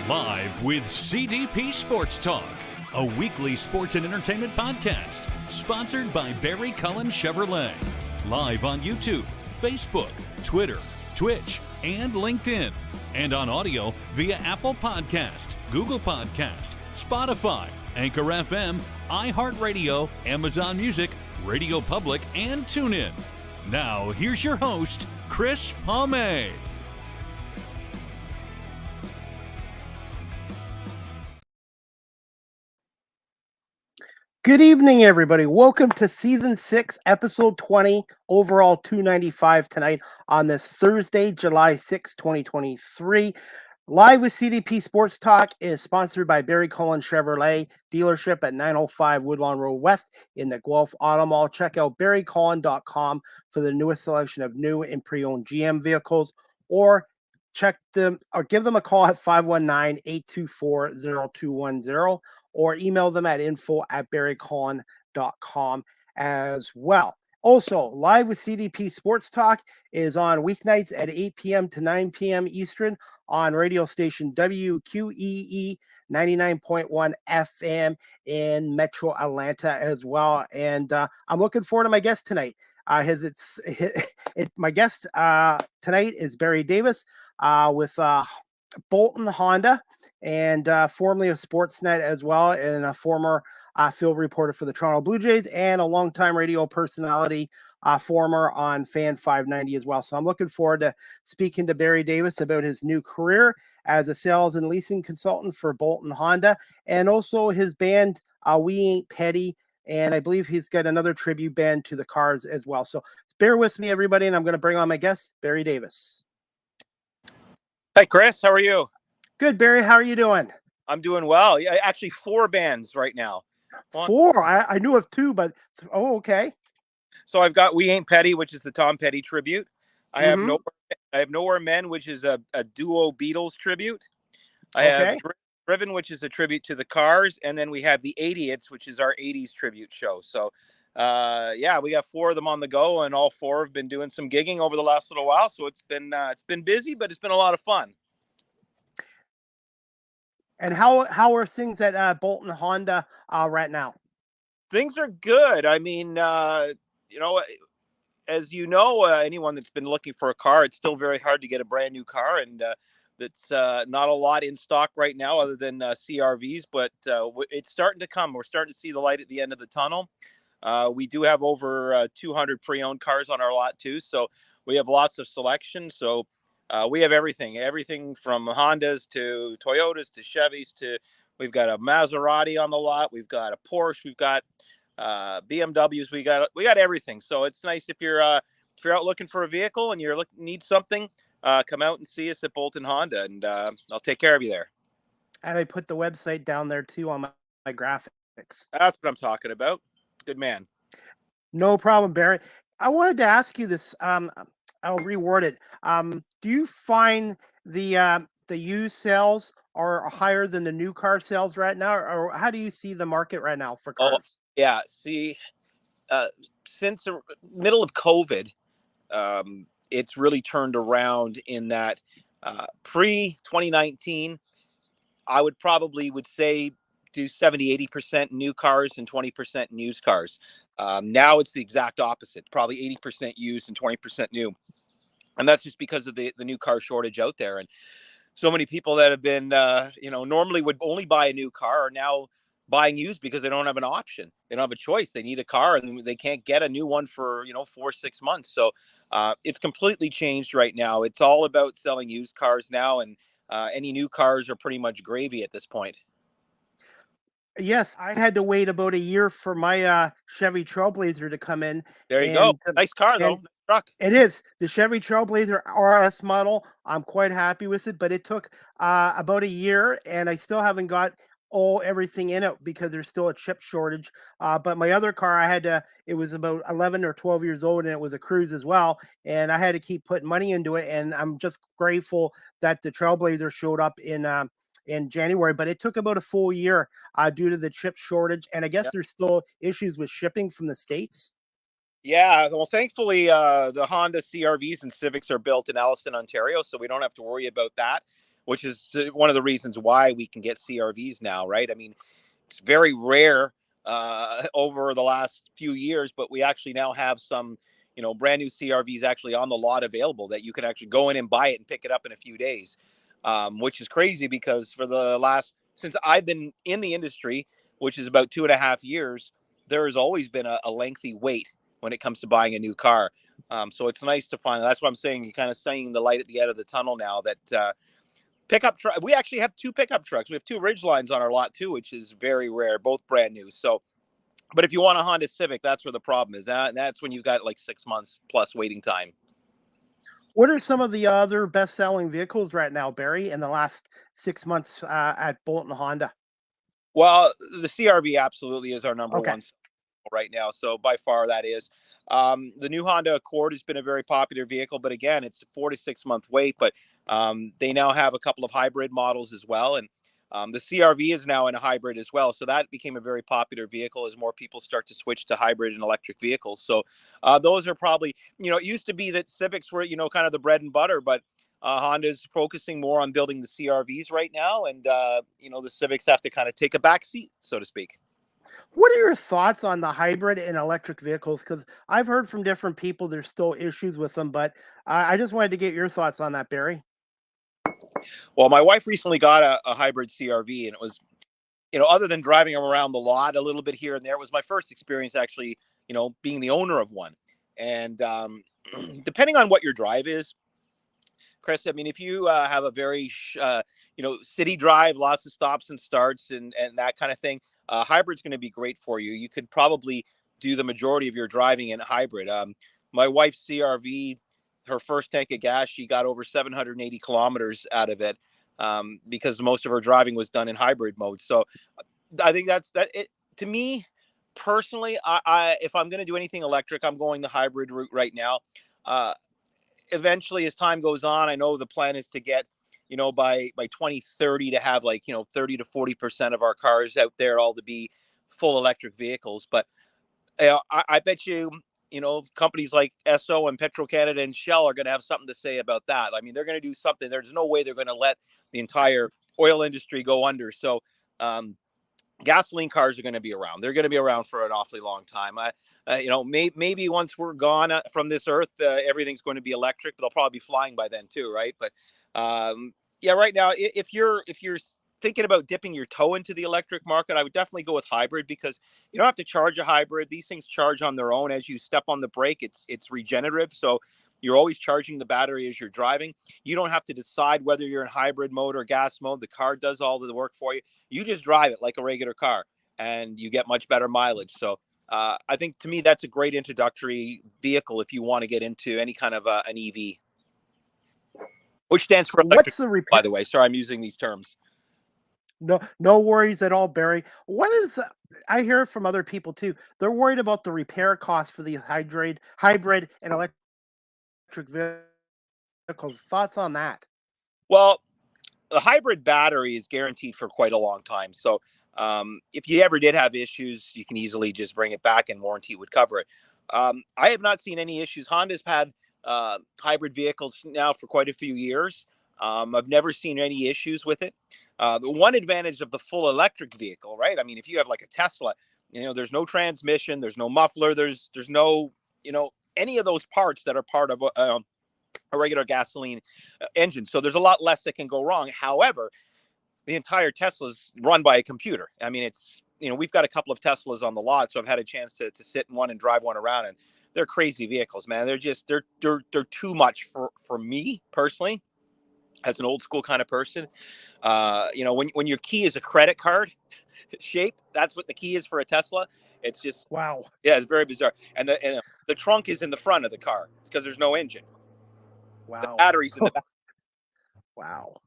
Live with CDP Sports Talk, a weekly sports and entertainment podcast sponsored by Barry Cullen Chevrolet. Live on YouTube, Facebook, Twitter, Twitch, and LinkedIn. And on audio via Apple Podcast, Google Podcast, Spotify, Anchor FM, iHeartRadio, Amazon Music, Radio Public, and TuneIn. Now, here's your host, Chris Palme. Good evening, everybody. Welcome to Season 6, Episode 20, overall 295 tonight on this Thursday, July 6, 2023. Live with CDP Sports Talk is sponsored by Barry Cullen Chevrolet dealership at 905 Woodlawn Road West in the Guelph Auto Mall. Check out barrycullen.com for the newest selection of new and pre-owned GM vehicles, or check them or give them a call at 519-824-0210, or email them at info@barrycullen.com as well. Also, Live with CDP Sports Talk is on weeknights at 8 p.m. to 9 p.m. Eastern on radio station WQEE 99.1 FM in Metro Atlanta as well. And I'm looking forward to my guest tonight. My guest tonight is Barry Davis with Bolton Honda, and formerly of Sportsnet as well, and a former field reporter for the Toronto Blue Jays, and a longtime radio personality, former on Fan 590 as well. So I'm looking forward to speaking to Barry Davis about his new career as a sales and leasing consultant for Bolton Honda, and also his band, We Ain't Petty, and I believe he's got another tribute band to the Cars as well. So bear with me, everybody, and I'm going to bring on my guest, Barry Davis. Hi, Chris. How are you? Good, Barry. How are you doing? I'm doing well. Yeah, actually, 4 bands right now. Four? I knew of 2, but okay. So I've got We Ain't Petty, which is the Tom Petty tribute. I have Nowhere Men, which is a duo Beatles tribute. I have Driven, which is a tribute to the Cars, and then we have the 80s, which is our 80s tribute show. So yeah, we got 4 of them on the go, and all 4 have been doing some gigging over the last little while. So it's been busy, but it's been a lot of fun. And how are things at Bolton Honda right now? Things are good. I mean, as you know, anyone that's been looking for a car, it's still very hard to get a brand new car, and that's not a lot in stock right now other than CRVs, but it's starting to come. We're starting to see the light at the end of the tunnel. We do have over 200 pre-owned cars on our lot too, so we have lots of selection. So we have everything from Hondas to Toyotas to Chevys we've got a Maserati on the lot. We've got a Porsche. We've got BMWs. We got everything. So it's nice if you're out looking for a vehicle and need something, come out and see us at Bolton Honda, and I'll take care of you there. And I put the website down there too on my graphics. That's what I'm talking about. Good man. No problem, Barry. I wanted to ask you this. I'll reword it. Do you find the used sales are higher than the new car sales right now, or how do you see the market right now for cars? Oh, yeah. See, since the middle of COVID, it's really turned around in that pre-2019, I would say do 70-80% new cars and 20% used cars. Now it's the exact opposite, probably 80% used and 20% new. And that's just because of the new car shortage out there. And so many people that have been, normally would only buy a new car are now buying used because they don't have an option. They don't have a choice. They need a car and they can't get a new one for, 4-6 months. So it's completely changed right now. It's all about selling used cars now, and any new cars are pretty much gravy at this point. Yes, I had to wait about a year for my Chevy Trailblazer to come in. There you go. Nice car, though. Nice truck. It is. The Chevy Trailblazer RS model. I'm quite happy with it, but it took about a year, and I still haven't got everything in it because there's still a chip shortage. But my other car, it was about 11 or 12 years old, and it was a Cruise as well, and I had to keep putting money into it, and I'm just grateful that the Trailblazer showed up in January, but it took about a full year due to the chip shortage. And I guess there's still issues with shipping from the States. Yeah, well, thankfully, the Honda CRVs and Civics are built in Alliston, Ontario, so we don't have to worry about that. which is one of the reasons why we can get CRVs now, right? I mean, it's very rare over the last few years, but we actually now have some, brand new CRVs actually on the lot available that you can actually go in and buy it and pick it up in a few days, which is crazy because since I've been in the industry, which is about 2.5 years, there has always been a lengthy wait when it comes to buying a new car. So it's nice to find. That's what I'm saying. You're kind of seeing the light at the end of the tunnel now that pickup truck. We actually have 2 pickup trucks. We have 2 Ridgelines on our lot too, which is very rare, both brand new. So, but if you want a Honda Civic, that's where the problem is. That's when you've got like 6 months plus waiting time. What are some of the other best-selling vehicles right now, Barry, in the last 6 months at Bolton Honda? Well, the CRV absolutely is our number Okay. one right now. So by far that is. The new Honda Accord has been a very popular vehicle, but again, it's a 4 to 6 month wait. But they now have a couple of hybrid models as well, and the CRV is now in a hybrid as well. So that became a very popular vehicle as more people start to switch to hybrid and electric vehicles. So those are probably, it used to be that Civics were, kind of the bread and butter, but Honda's focusing more on building the CRVs right now, and the Civics have to kind of take a back seat, so to speak. What are your thoughts on the hybrid and electric vehicles? Because I've heard from different people there's still issues with them, but I just wanted to get your thoughts on that, Barry. Well, my wife recently got a hybrid CRV, and it was, other than driving around the lot a little bit here and there, it was my first experience actually, being the owner of one. And depending on what your drive is, Chris, I mean, if you have a very, city drive, lots of stops and starts and that kind of thing, hybrid's going to be great for you. You could probably do the majority of your driving in hybrid. My wife's CRV, her first tank of gas, she got over 780 kilometers out of it because most of her driving was done in hybrid mode. So I think that's that. To me personally, I if I'm going to do anything electric, I'm going the hybrid route right now. Eventually, as time goes on, I know the plan is to get, by 2030 to have 30 to 40% of our cars out there all to be full electric vehicles. But I bet you, companies like Esso and Petro Canada and Shell are going to have something to say about that. I mean, they're going to do something. There's no way they're going to let the entire oil industry go under. So gasoline cars are going to be around. They're going to be around for an awfully long time. Maybe once we're gone from this earth, everything's going to be electric, but they'll probably be flying by then too, right? But right now, if you're thinking about dipping your toe into the electric market, I would definitely go with hybrid because you don't have to charge a hybrid. These things charge on their own. As you step on the brake, it's regenerative. So you're always charging the battery as you're driving. You don't have to decide whether you're in hybrid mode or gas mode. The car does all of the work for you. You just drive it like a regular car and you get much better mileage. So I think to me, that's a great introductory vehicle if you want to get into any kind of an EV, which stands for electric, What's the by repair? the way. Sorry, I'm using these terms. No worries at all, Barry. What is I hear from other people too. They're worried about the repair costs for the hybrid and electric vehicles. Thoughts on that? Well, the hybrid battery is guaranteed for quite a long time. So if you ever did have issues, you can easily just bring it back and warranty would cover it. I have not seen any issues. Honda's had hybrid vehicles now for quite a few years. I've never seen any issues with it. The one advantage of the full electric vehicle, right? I mean, if you have like a Tesla, there's no transmission, there's no muffler, there's no, any of those parts that are part of a regular gasoline engine. So there's a lot less that can go wrong. However, the entire Tesla's run by a computer. I mean, it's, we've got a couple of Teslas on the lot, so I've had a chance to sit in one and drive one around, and they're crazy vehicles, man. They're just, they're too much for me personally as an old school kind of person. When your key is a credit card shape, that's what the key is for a Tesla. It's just, Wow. yeah, it's very bizarre. And the trunk is in the front of the car because there's no engine. The Wow. battery's in the back. Wow.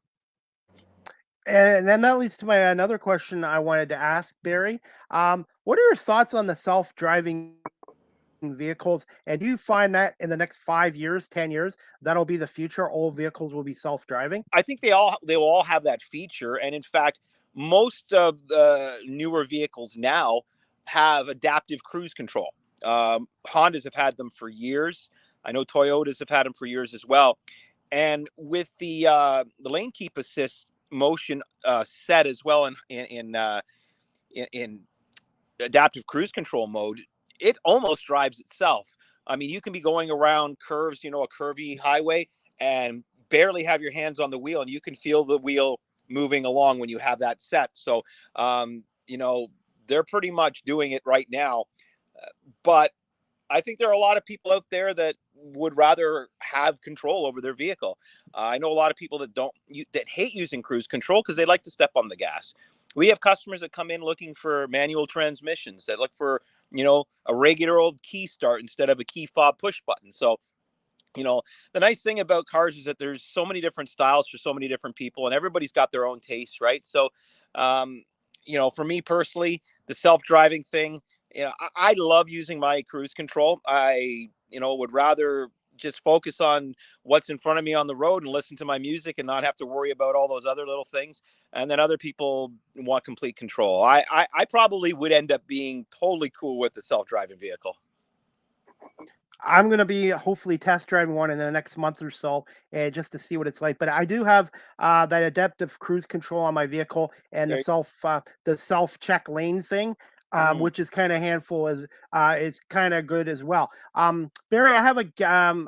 And then that leads to my another question I wanted to ask, Barry. What are your thoughts on the self-driving vehicles? And do you find that in the next 5 years, 10 years, that'll be the future? All vehicles will be self-driving? I think they will all have that feature. And in fact, most of the newer vehicles now have adaptive cruise control. Hondas have had them for years. I know Toyotas have had them for years as well. And with the lane keep assist motion set as well in adaptive cruise control mode, it almost drives itself. I mean, you can be going around curves, a curvy highway, and barely have your hands on the wheel, and you can feel the wheel moving along when you have that set. So, they're pretty much doing it right now. But I think there are a lot of people out there that would rather have control over their vehicle. I know a lot of people that hate using cruise control because they like to step on the gas. We have customers that come in looking for manual transmissions, that look for a regular old key start instead of a key fob push button. So the nice thing about cars is that there's so many different styles for so many different people, and everybody's got their own taste, right? So, for me personally, the self-driving thing, I love using my cruise control. I, would rather just focus on what's in front of me on the road and listen to my music and not have to worry about all those other little things. And then other people want complete control. I probably would end up being totally cool with the self-driving vehicle. I'm going to be hopefully test driving one in the next month or so, just to see what it's like. But I do have that adaptive cruise control on my vehicle and the self check lane thing, which is kind of handful is kind of good as well. Barry, I have a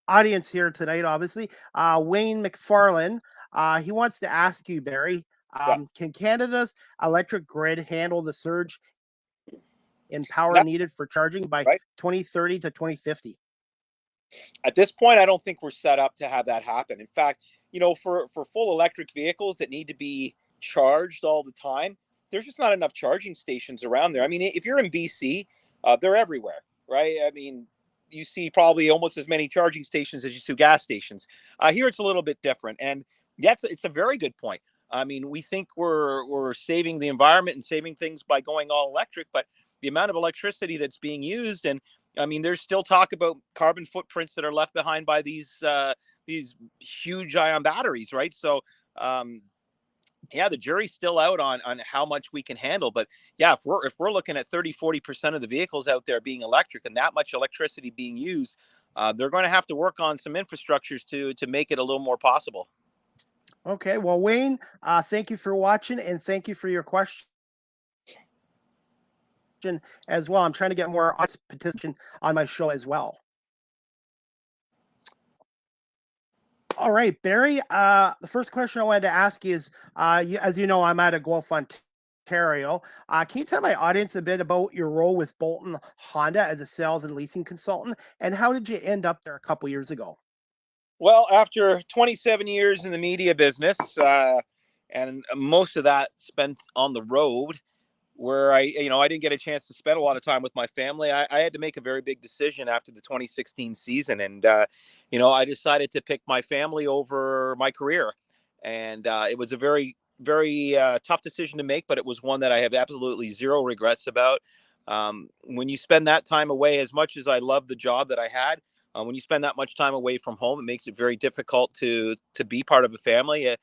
audience here tonight. Obviously, Wayne McFarlane. He wants to ask you, Barry, can Canada's electric grid handle the surge in power needed for charging by 2030 to 2050? At this point, I don't think we're set up to have that happen. In fact, for full electric vehicles that need to be charged all the time, there's just not enough charging stations around there. I mean, if you're in BC, they're everywhere, right? I mean, you see probably almost as many charging stations as you see gas stations. Here, it's a little bit different. And yes, it's a very good point. I mean, we think we're saving the environment and saving things by going all electric, but the amount of electricity that's being used, and I mean, there's still talk about carbon footprints that are left behind by these huge ion batteries, right? So, the jury's still out on how much we can handle. But yeah, if we're looking at 30-40% of the vehicles out there being electric and that much electricity being used, they're going to have to work on some infrastructures to make it a little more possible. Okay, well, Wayne, thank you for watching and thank you for your question as well. I'm trying to get more participation on my show as well. All right, Barry. The first question I wanted to ask you is, as you know, I'm out of Guelph, Ontario. Can you tell my audience a bit about your role with Bolton Honda as a sales and leasing consultant, and how did you end up there a couple years ago? Well, after 27 years in the media business, and most of that spent on the road, where I didn't get a chance to spend a lot of time with my family. I had to make a very big decision after the 2016 season. And, I decided to pick my family over my career. And it was a very, very tough decision to make, but it was one that I have absolutely zero regrets about. When you spend that time away, as much as I loved the job that I had, when you spend that much time away from home, it makes it very difficult to be part of a family.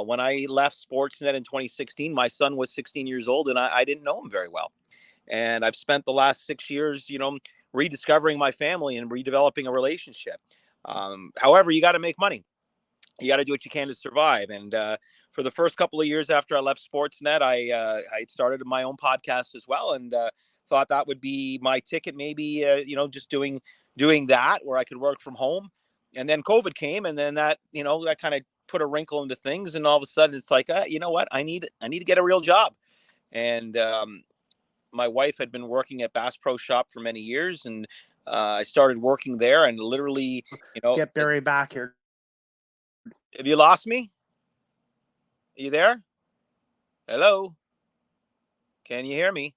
When I left Sportsnet in 2016, my son was 16 years old and I didn't know him very well. And I've spent the last 6 years, rediscovering my family and redeveloping a relationship. However, you got to make money. You got to do what you can to survive. And for the first couple of years after I left Sportsnet, I started my own podcast as well, and thought that would be my ticket, maybe, just doing that where I could work from home. And then COVID came, and then that kind of put a wrinkle into things, and all of a sudden it's like, you know what, I need to get a real job. And my wife had been working at Bass Pro Shop for many years, and I started working there, and literally, get Barry back here. Have you lost me? Are you there? Hello? Can you hear me?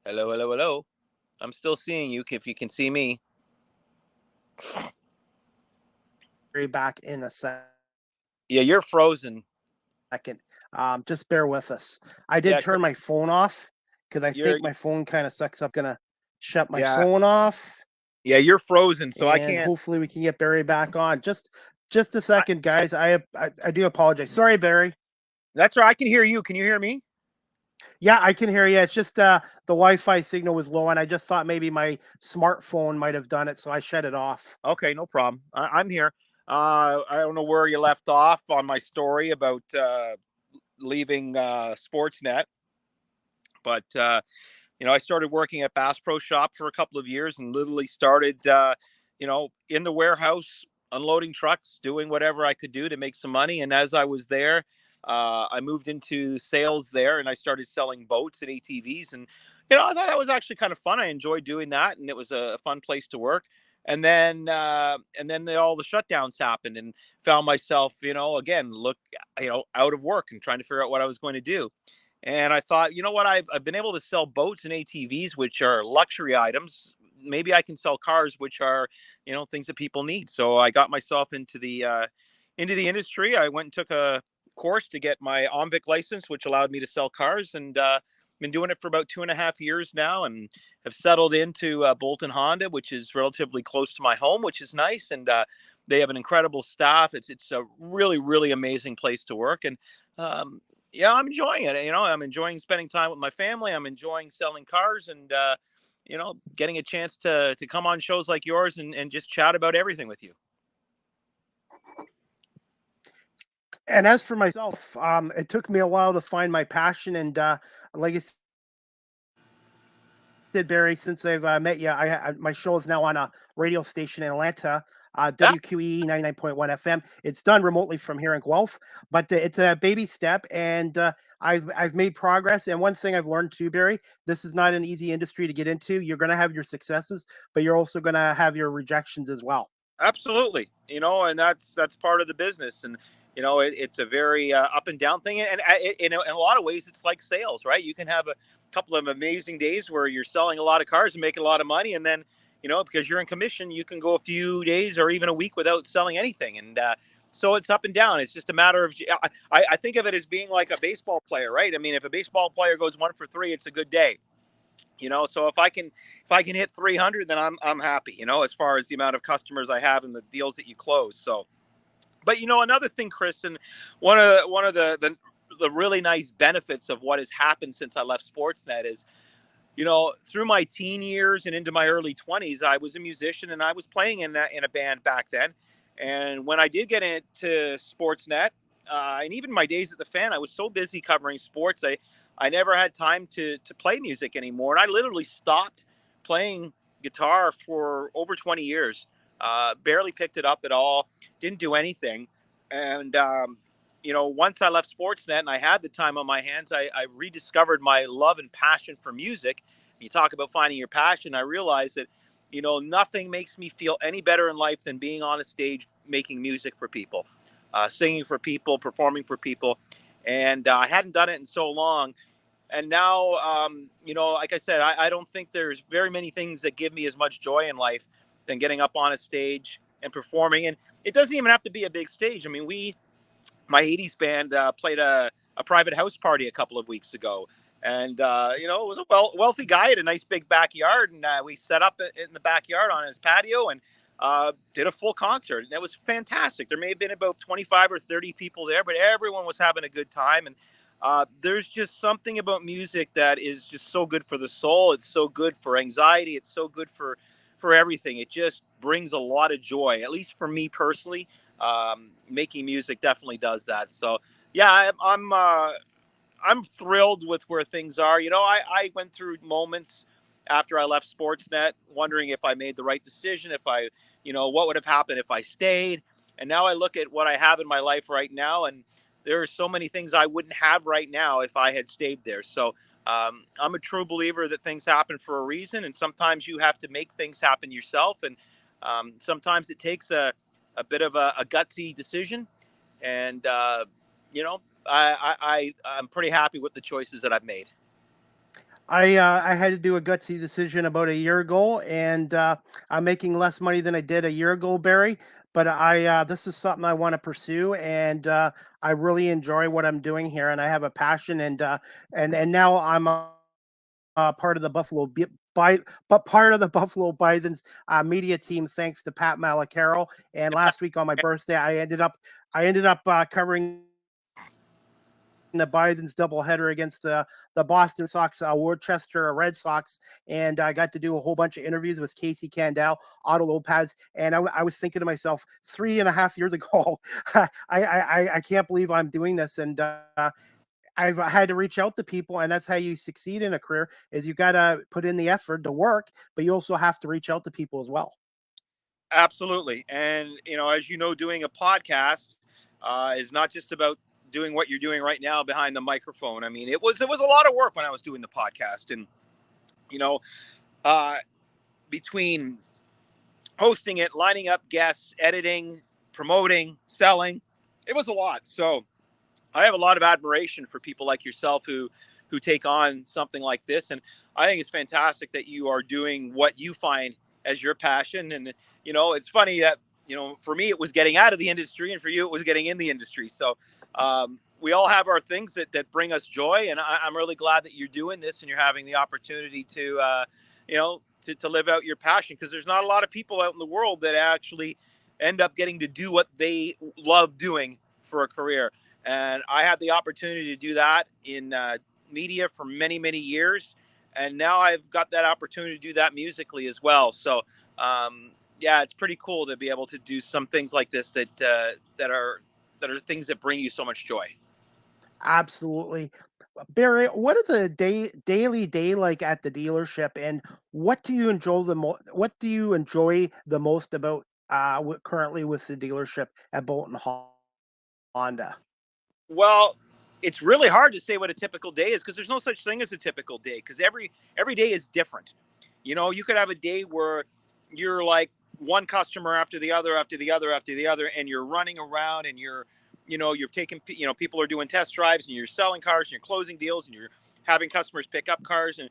Hello, hello, hello. I'm still seeing you if you can see me. Barry back in a second. Yeah, you're frozen. Just bear with us. I did turn my phone off because I think my phone kind of sucks up. Gonna shut my phone off. Yeah, you're frozen, so I can't. Hopefully we can get Barry back on. Just a second, guys. I do apologize. Sorry, Barry. That's right. I can hear you. Can you hear me? Yeah, I can hear you. It's just the Wi-Fi signal was low, and I just thought maybe my smartphone might have done it, so I shut it off. Okay, no problem. I'm here. I don't know where you left off on my story about leaving Sportsnet, but I started working at Bass Pro Shop for a couple of years and literally started, in the warehouse, unloading trucks, doing whatever I could do to make some money. And as I was there, I moved into sales there, and I started selling boats and ATVs. And, I thought that was actually kind of fun. I enjoyed doing that, and it was a fun place to work. And then all the shutdowns happened, and found myself, again, out of work and trying to figure out what I was going to do. And I thought, you know what, I've been able to sell boats and ATVs, which are luxury items. Maybe I can sell cars, which are, things that people need. So I got myself into the industry. I went and took a course to get my OMVIC license, which allowed me to sell cars, and been doing it for about 2.5 years now, and have settled into Bolton Honda, which is relatively close to my home, which is nice. And they have an incredible staff. It's a really, really amazing place to work. And yeah, I'm enjoying it. I'm enjoying spending time with my family. I'm enjoying selling cars, and getting a chance to come on shows like yours and just chat about everything with you. And as for myself, it took me a while to find my passion. And like I said, Barry, since I've met you, my show is now on a radio station in Atlanta, WQEE 99.1 FM. It's done remotely from here in Guelph, but it's a baby step, and I've made progress. And one thing I've learned too, Barry, this is not an easy industry to get into. You're going to have your successes, but you're also going to have your rejections as well. Absolutely. And that's part of the business. And it's a very up and down thing. And in a lot of ways, it's like sales, right? You can have a couple of amazing days where you're selling a lot of cars and making a lot of money, and then because you're in commission, you can go a few days or even a week without selling anything. And so it's up and down. It's just a matter of, I think of it as being like a baseball player, right? I mean, if a baseball player goes 1 for 3, it's a good day. So if I can hit 300, then I'm happy, as far as the amount of customers I have and the deals that you close. So, but another thing, Chris, and one of the really nice benefits of what has happened since I left Sportsnet is, through my teen years and into my early 20s, I was a musician, and I was playing in a band back then. And when I did get into Sportsnet, and even my days at the Fan, I was so busy covering sports, I never had time to play music anymore. And I literally stopped playing guitar for over 20 years. Barely picked it up at all. Didn't do anything. And, once I left Sportsnet and I had the time on my hands, I rediscovered my love and passion for music. You talk about finding your passion. I realized that, nothing makes me feel any better in life than being on a stage, making music for people, singing for people, performing for people. And I hadn't done it in so long. And now, like I said, I don't think there's very many things that give me as much joy in life than getting up on a stage and performing. And it doesn't even have to be a big stage. I mean, my 80s band played a private house party a couple of weeks ago. And, it was a wealthy guy, had a nice big backyard. And we set up in the backyard on his patio and did a full concert. And it was fantastic. There may have been about 25 or 30 people there, but everyone was having a good time. And there's just something about music that is just so good for the soul. It's so good for anxiety. It's so good for everything. It just brings a lot of joy, at least for me personally. Making music definitely does that. So yeah, I'm thrilled with where things are. I went through moments after I left Sportsnet wondering if I made the right decision, if I, what would have happened if I stayed. And now I look at what I have in my life right now, and there are so many things I wouldn't have right now if I had stayed there. So I'm a true believer that things happen for a reason, and sometimes you have to make things happen yourself. And sometimes it takes a bit of a gutsy decision. And, I'm pretty happy with the choices that I've made. I had to do a gutsy decision about a year ago, and I'm making less money than I did a year ago, Barry. But this is something I want to pursue, and I really enjoy what I'm doing here, and I have a passion, and now I'm part of the part of the Buffalo Bison's media team, thanks to Pat Malacaro. And last week on my birthday, I ended up covering the Bison's doubleheader against the Boston Sox, Worcester Red Sox, and I got to do a whole bunch of interviews with Casey Candell, Otto Lopez, and I was thinking to myself, 3.5 years ago, I can't believe I'm doing this, and I've had to reach out to people, and that's how you succeed in a career. Is you got to put in the effort to work, but you also have to reach out to people as well. Absolutely. And, as you know, doing a podcast is not just about doing what you're doing right now behind the microphone. I mean, it was a lot of work when I was doing the podcast, and, you know, uh, between hosting it, lining up guests, editing, promoting, selling, it was a lot. So I have a lot of admiration for people like yourself who take on something like this, and I think it's fantastic that you are doing what you find as your passion. And it's funny that for me it was getting out of the industry, and for you it was getting in the industry. So we all have our things that bring us joy, and I'm really glad that you're doing this and you're having the opportunity to to live out your passion, because there's not a lot of people out in the world that actually end up getting to do what they love doing for a career. And I had the opportunity to do that in media for many, many years. And now I've got that opportunity to do that musically as well. So, yeah, it's pretty cool to be able to do some things like this that are things that bring you so much joy. Absolutely. Barry, what is a daily day like at the dealership, and what do you enjoy the most about currently with the dealership at Bolton Honda? Well, it's really hard to say what a typical day is, because there's no such thing as a typical day, because every day is different. You could have a day where you're like one customer after the other, after the other, after the other, and you're running around, and you're taking, people are doing test drives, and you're selling cars, and you're closing deals, and you're having customers pick up cars, and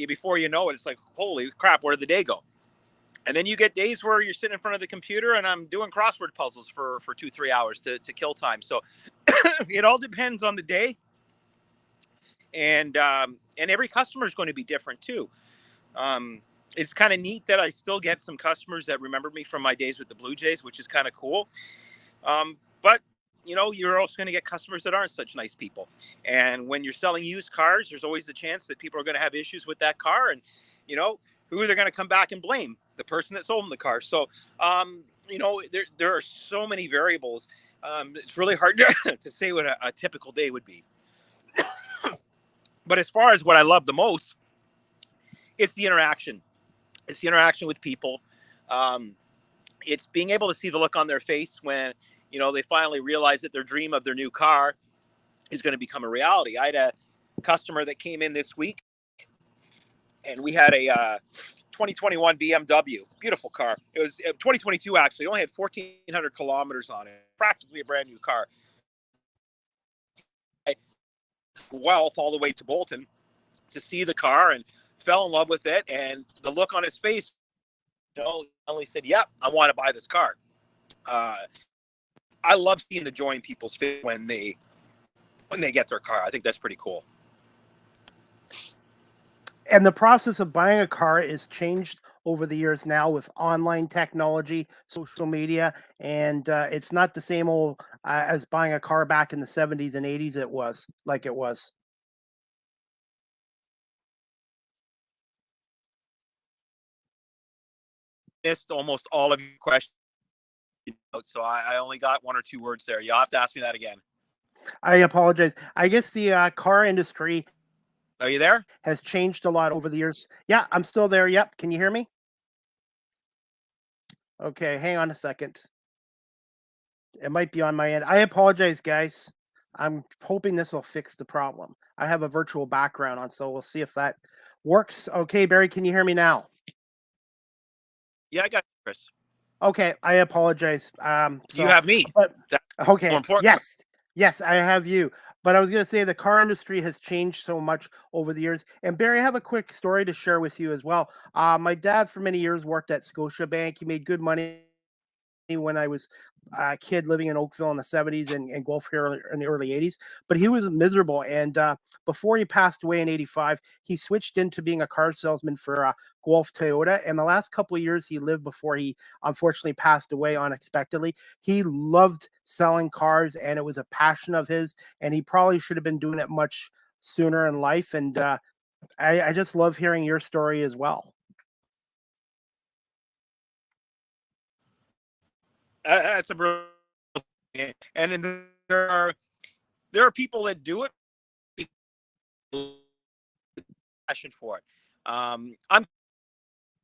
before you know it, it's like, holy crap, where did the day go? And then you get days where you're sitting in front of the computer and I'm doing crossword puzzles for 2-3 hours to kill time. So it all depends on the day, and every customer is going to be different too. It's kind of neat that I still get some customers that remember me from my days with the Blue Jays, which is kind of cool. But you're also going to get customers that aren't such nice people. And when you're selling used cars, there's always the chance that people are going to have issues with that car, and who they're going to come back and blame? The person that sold them the car. So there are so many variables. It's really hard to say what a typical day would be. But as far as what I love the most, it's the interaction. It's the interaction with people. It's being able to see the look on their face when they finally realize that their dream of their new car is going to become a reality. I had a customer that came in this week, and we had a 2021 BMW, beautiful car. It was 2022 actually. It only had 1,400 kilometers on it, practically a brand new car. Guelph all the way to Bolton to see the car, and fell in love with it. And the look on his face, only said, "Yep, I want to buy this car." I love seeing the joy in people's face when they get their car. I think that's pretty cool. And the process of buying a car is changed over the years now with online technology, social media, and it's not the same old as buying a car back in the 70s and 80s. It was. Missed almost all of your questions, so I only got one or two words there. You'll have to ask me that again. I apologize. I guess the car industry, are you there? Has changed a lot over the years. Yeah, I'm still there. Yep. Can you hear me? Okay, hang on a second. It might be on my end. I apologize, guys. I'm hoping this will fix the problem. I have a virtual background on, so we'll see if that works. Okay, Barry, can you hear me now? Yeah, I got you, Chris. Okay, I apologize. You have me. But, That's okay. more important. Yes, I have you. But I was going to say the car industry has changed so much over the years. And Barry, I have a quick story to share with you as well. My dad, for many years, worked at Scotiabank. He made good money when I was a kid living in Oakville in the 70s and Gulf here in the early 80s. But he was miserable. And before he passed away in 85, he switched into being a car salesman for Gulf Toyota. And the last couple of years he lived before he unfortunately passed away unexpectedly, he loved selling cars and it was a passion of his. And he probably should have been doing it much sooner in life. And I just love hearing your story as well. That's a brilliant. And then there are people that do it because passion for it. I'm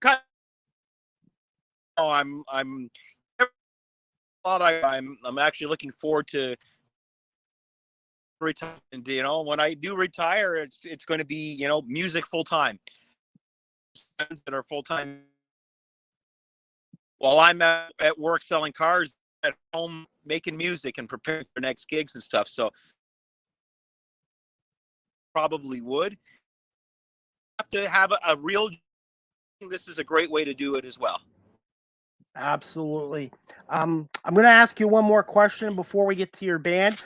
kind of, I'm actually looking forward to retirement. When I do retire, it's going to be music full time. Friends that are full time while I'm at work selling cars, at home making music and preparing for next gigs and stuff. So probably would have to have a real. This is a great way to do it as well. Absolutely. I'm going to ask you one more question before we get to your band.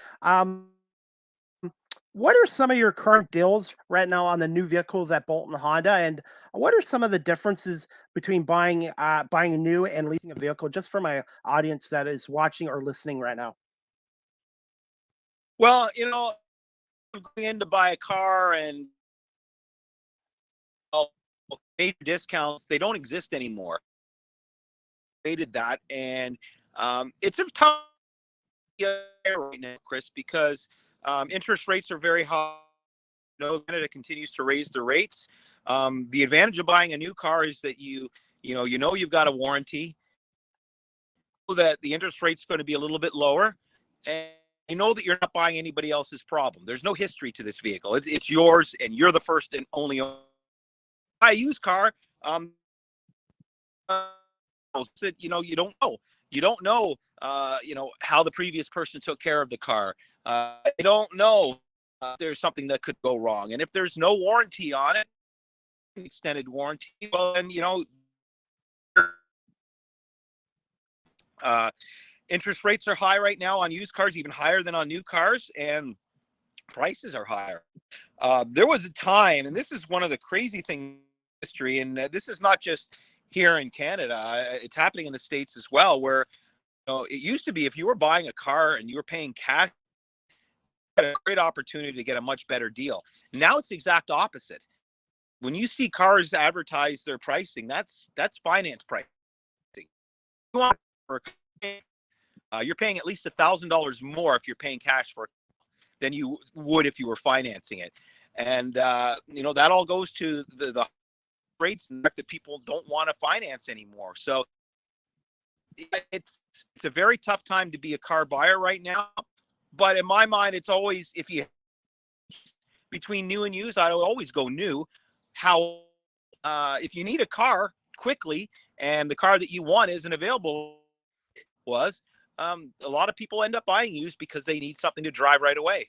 What are some of your current deals right now on the new vehicles at Bolton Honda, and what are some of the differences between buying new and leasing a vehicle? Just for my audience that is watching or listening right now. Well, I'm going in to buy a car and major discounts, they don't exist anymore. Created that, and it's a tough right now, Chris, because interest rates are very high. Canada continues to raise the rates. The advantage of buying a new car is that you've got a warranty, that the interest rate's going to be a little bit lower, and you know that you're not buying anybody else's problem. There's no history to this vehicle. It's yours, and you're the first and only owner. Buy a used car. You don't know. You don't know. How the previous person took care of the car. You don't know if there's something that could go wrong, and if there's no warranty on it, extended warranty, well, then interest rates are high right now on used cars, even higher than on new cars, and prices are higher. There was a time, and this is one of the crazy things in history, and this is not just here in Canada, it's happening in the States as well, where it used to be if you were buying a car and you were paying cash, you had a great opportunity to get a much better deal. Now it's the exact opposite. When you see cars advertise their pricing, that's finance pricing. You're paying at least $1,000 more if you're paying cash for it than you would if you were financing it. And that all goes to the rates and the fact that people don't want to finance anymore. So it's a very tough time to be a car buyer right now. But in my mind, it's always, if you between new and used, I would always go new. If you need a car quickly and the car that you want isn't available, a lot of people end up buying used because they need something to drive right away.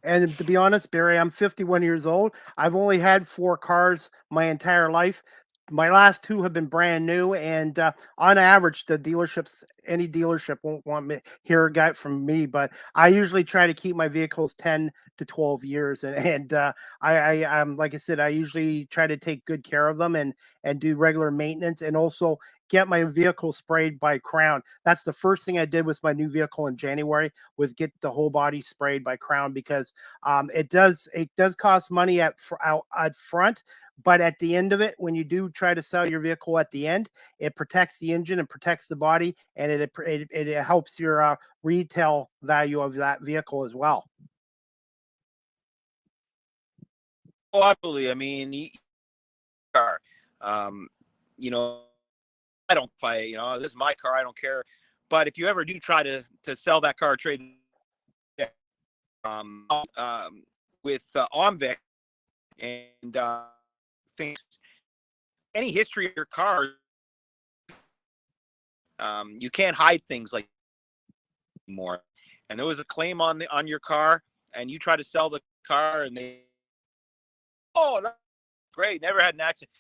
And to be honest, Barry, I'm 51 years old. I've only had 4 cars my entire life. My last 2 have been brand new, and on average, any dealership won't want me hear a guy from me. But I usually try to keep my vehicles 10 to 12 years, and I'm like I said, I usually try to take good care of them and do regular maintenance, and also get my vehicle sprayed by Crown. That's the first thing I did with my new vehicle in January, was get the whole body sprayed by Crown, because it does cost money at front. But at the end of it, when you do try to sell your vehicle at the end, it protects the engine and protects the body, and it helps your retail value of that vehicle as well. Oh, absolutely. I mean, car. I don't fight. This is my car. I don't care. But if you ever do try to sell that car, trade with OMVIC and things, any history of your car, you can't hide things like anymore. And there was a claim on your car, and you try to sell the car, and that's great, never had an accident.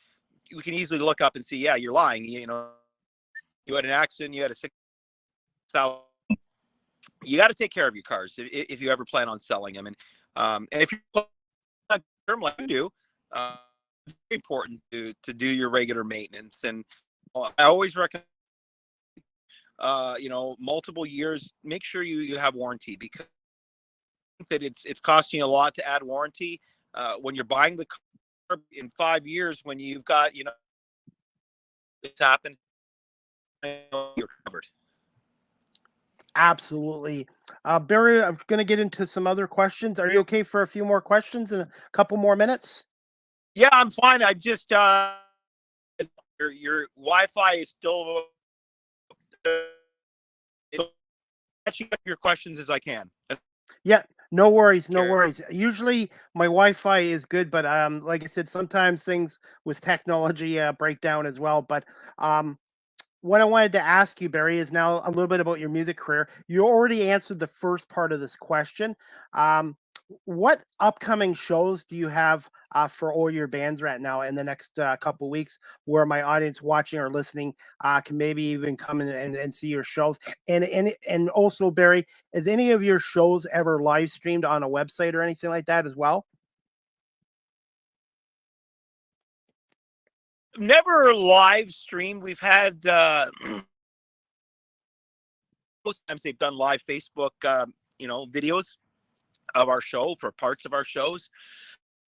we can easily look up and see, yeah, you're lying. You know, you had an accident, you had a 6,000. You got to take care of your cars if you ever plan on selling them. And if you're term like you do, it's very important to do your regular maintenance. And I always recommend, multiple years. Make sure you have warranty, because that it's costing you a lot to add warranty. When you're buying the car in 5 years, when you've got, it's happened, you're covered. Absolutely. Barry, I'm going to get into some other questions. Are you okay for a few more questions in a couple more minutes? Yeah, I'm fine. I just your Wi-Fi is still catching up your questions as I can. Yeah, no worries, no worries. Usually my Wi-Fi is good, but like I said, sometimes things with technology break down as well. But what I wanted to ask you, Barry, is now a little bit about your music career. You already answered the first part of this question. What upcoming shows do you have for all your bands right now in the next couple of weeks, where my audience watching or listening can maybe even come and see your shows? And also, Barry, is any of your shows ever live streamed on a website or anything like that as well? Never live streamed. We've had most times they've done live Facebook, videos of our show for parts of our shows.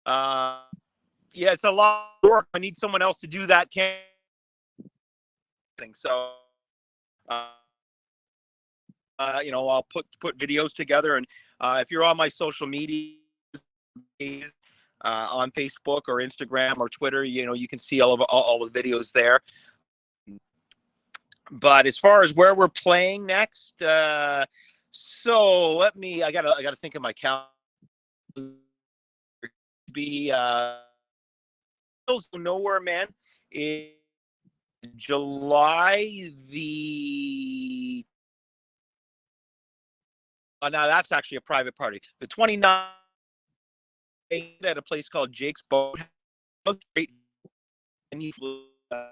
Yeah, it's a lot of work. I need someone else to do that thing. So, I'll put videos together, and if you're on my social media, on Facebook or Instagram or Twitter, you can see all the videos there. But as far as where we're playing next, so I gotta think of my calendar. Be Nowhere Man in July the. Now that's actually a private party. The 29th at a place called Jake's Boat. Great venue,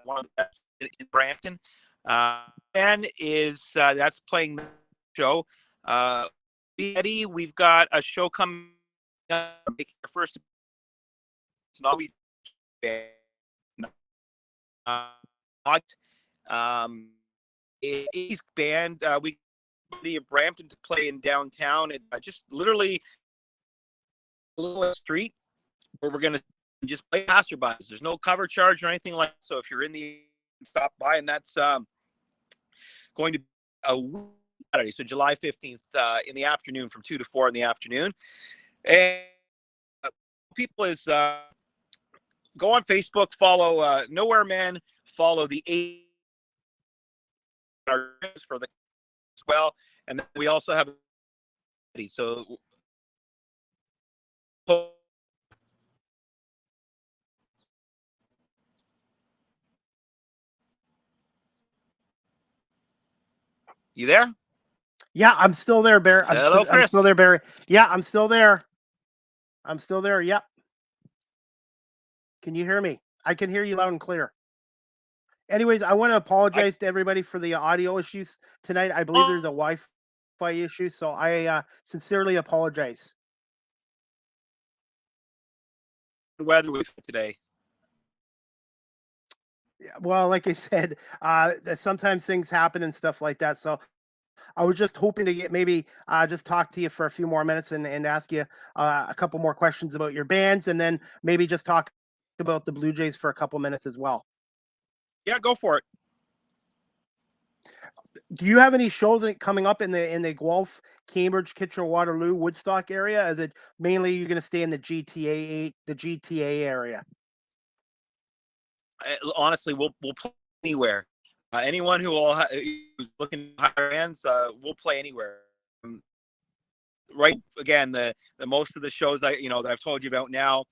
one of the best in Brampton. And that's playing the show. Eddie, we've got a show coming up, making our first. It's not we. East band. We of Brampton to play in downtown. It just literally a little street where we're gonna just play passerbys. There's no cover charge or anything like that. So if you're in the stop by, and that's going to be a Saturday, so July 15th in the afternoon from 2 to 4 in the afternoon. And people is go on Facebook, follow Nowhere Man, follow the 8 for the as well, and then we also have so you there? Yeah, I'm still there, Barry. Hello, Chris. I'm still there, Barry. Yeah, I'm still there. I'm still there. Yep. Can you hear me? I can hear you loud and clear. Anyways, I want to apologize to everybody for the audio issues tonight. I believe there's a Wi-Fi issue, so I sincerely apologize. The weather we've had today. Well, like I said, sometimes things happen and stuff like that. So I was just hoping to get maybe just talk to you for a few more minutes and ask you a couple more questions about your bands, and then maybe just talk about the Blue Jays for a couple minutes as well. Yeah, go for it. Do you have any shows coming up in the Guelph, Cambridge, Kitchener, Waterloo, Woodstock area? Is it mainly you're going to stay in the GTA area? Honestly, we'll play anywhere. Anyone who's looking to hire bands, we'll play anywhere. Right, again, the most of the shows that I've told you about now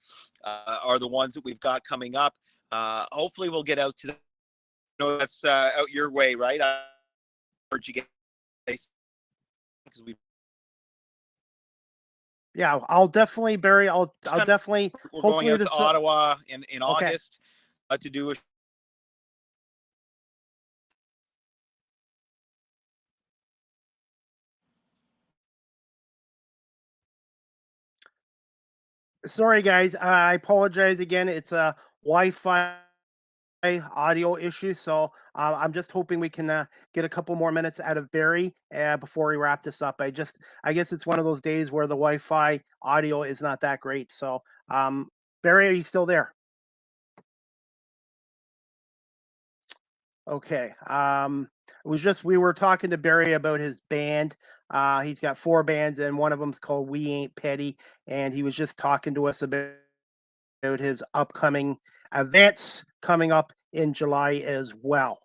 are the ones that we've got coming up. Hopefully, we'll get out to them. That's out your way, right? I heard you get because we. Yeah, I'll definitely, Barry. I'll definitely. We're hopefully going out to Ottawa in August. to do a Sorry, guys. I apologize again. It's a Wi-Fi audio issue, so I'm just hoping we can get a couple more minutes out of Barry before we wrap this up. I guess it's one of those days where the Wi-Fi audio is not that great. So, Barry, are you still there? Okay. It was just we were talking to Barry about his band. He's got 4 bands, and one of them's called We Ain't Petty, and he was just talking to us about his upcoming events coming up in July as well.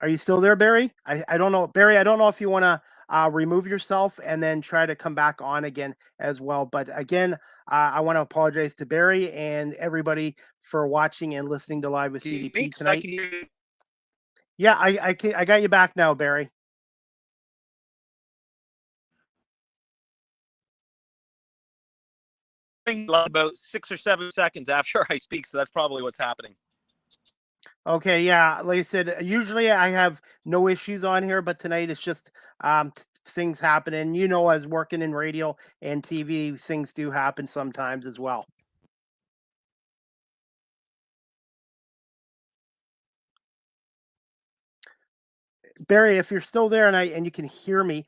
Are you still there, Barry? I don't know, Barry. I don't know if you want to remove yourself and then try to come back on again as well. But again, I want to apologize to Barry and everybody for watching and listening to Live with CDP I tonight. can hear you. Yeah, I got you back now, Barry. About 6 or 7 seconds after I speak, so that's probably what's happening. Okay, yeah. Like I said, usually I have no issues on here, but tonight it's just things happening. You know, as working in radio and TV, things do happen sometimes as well. Barry, if you're still there and you can hear me,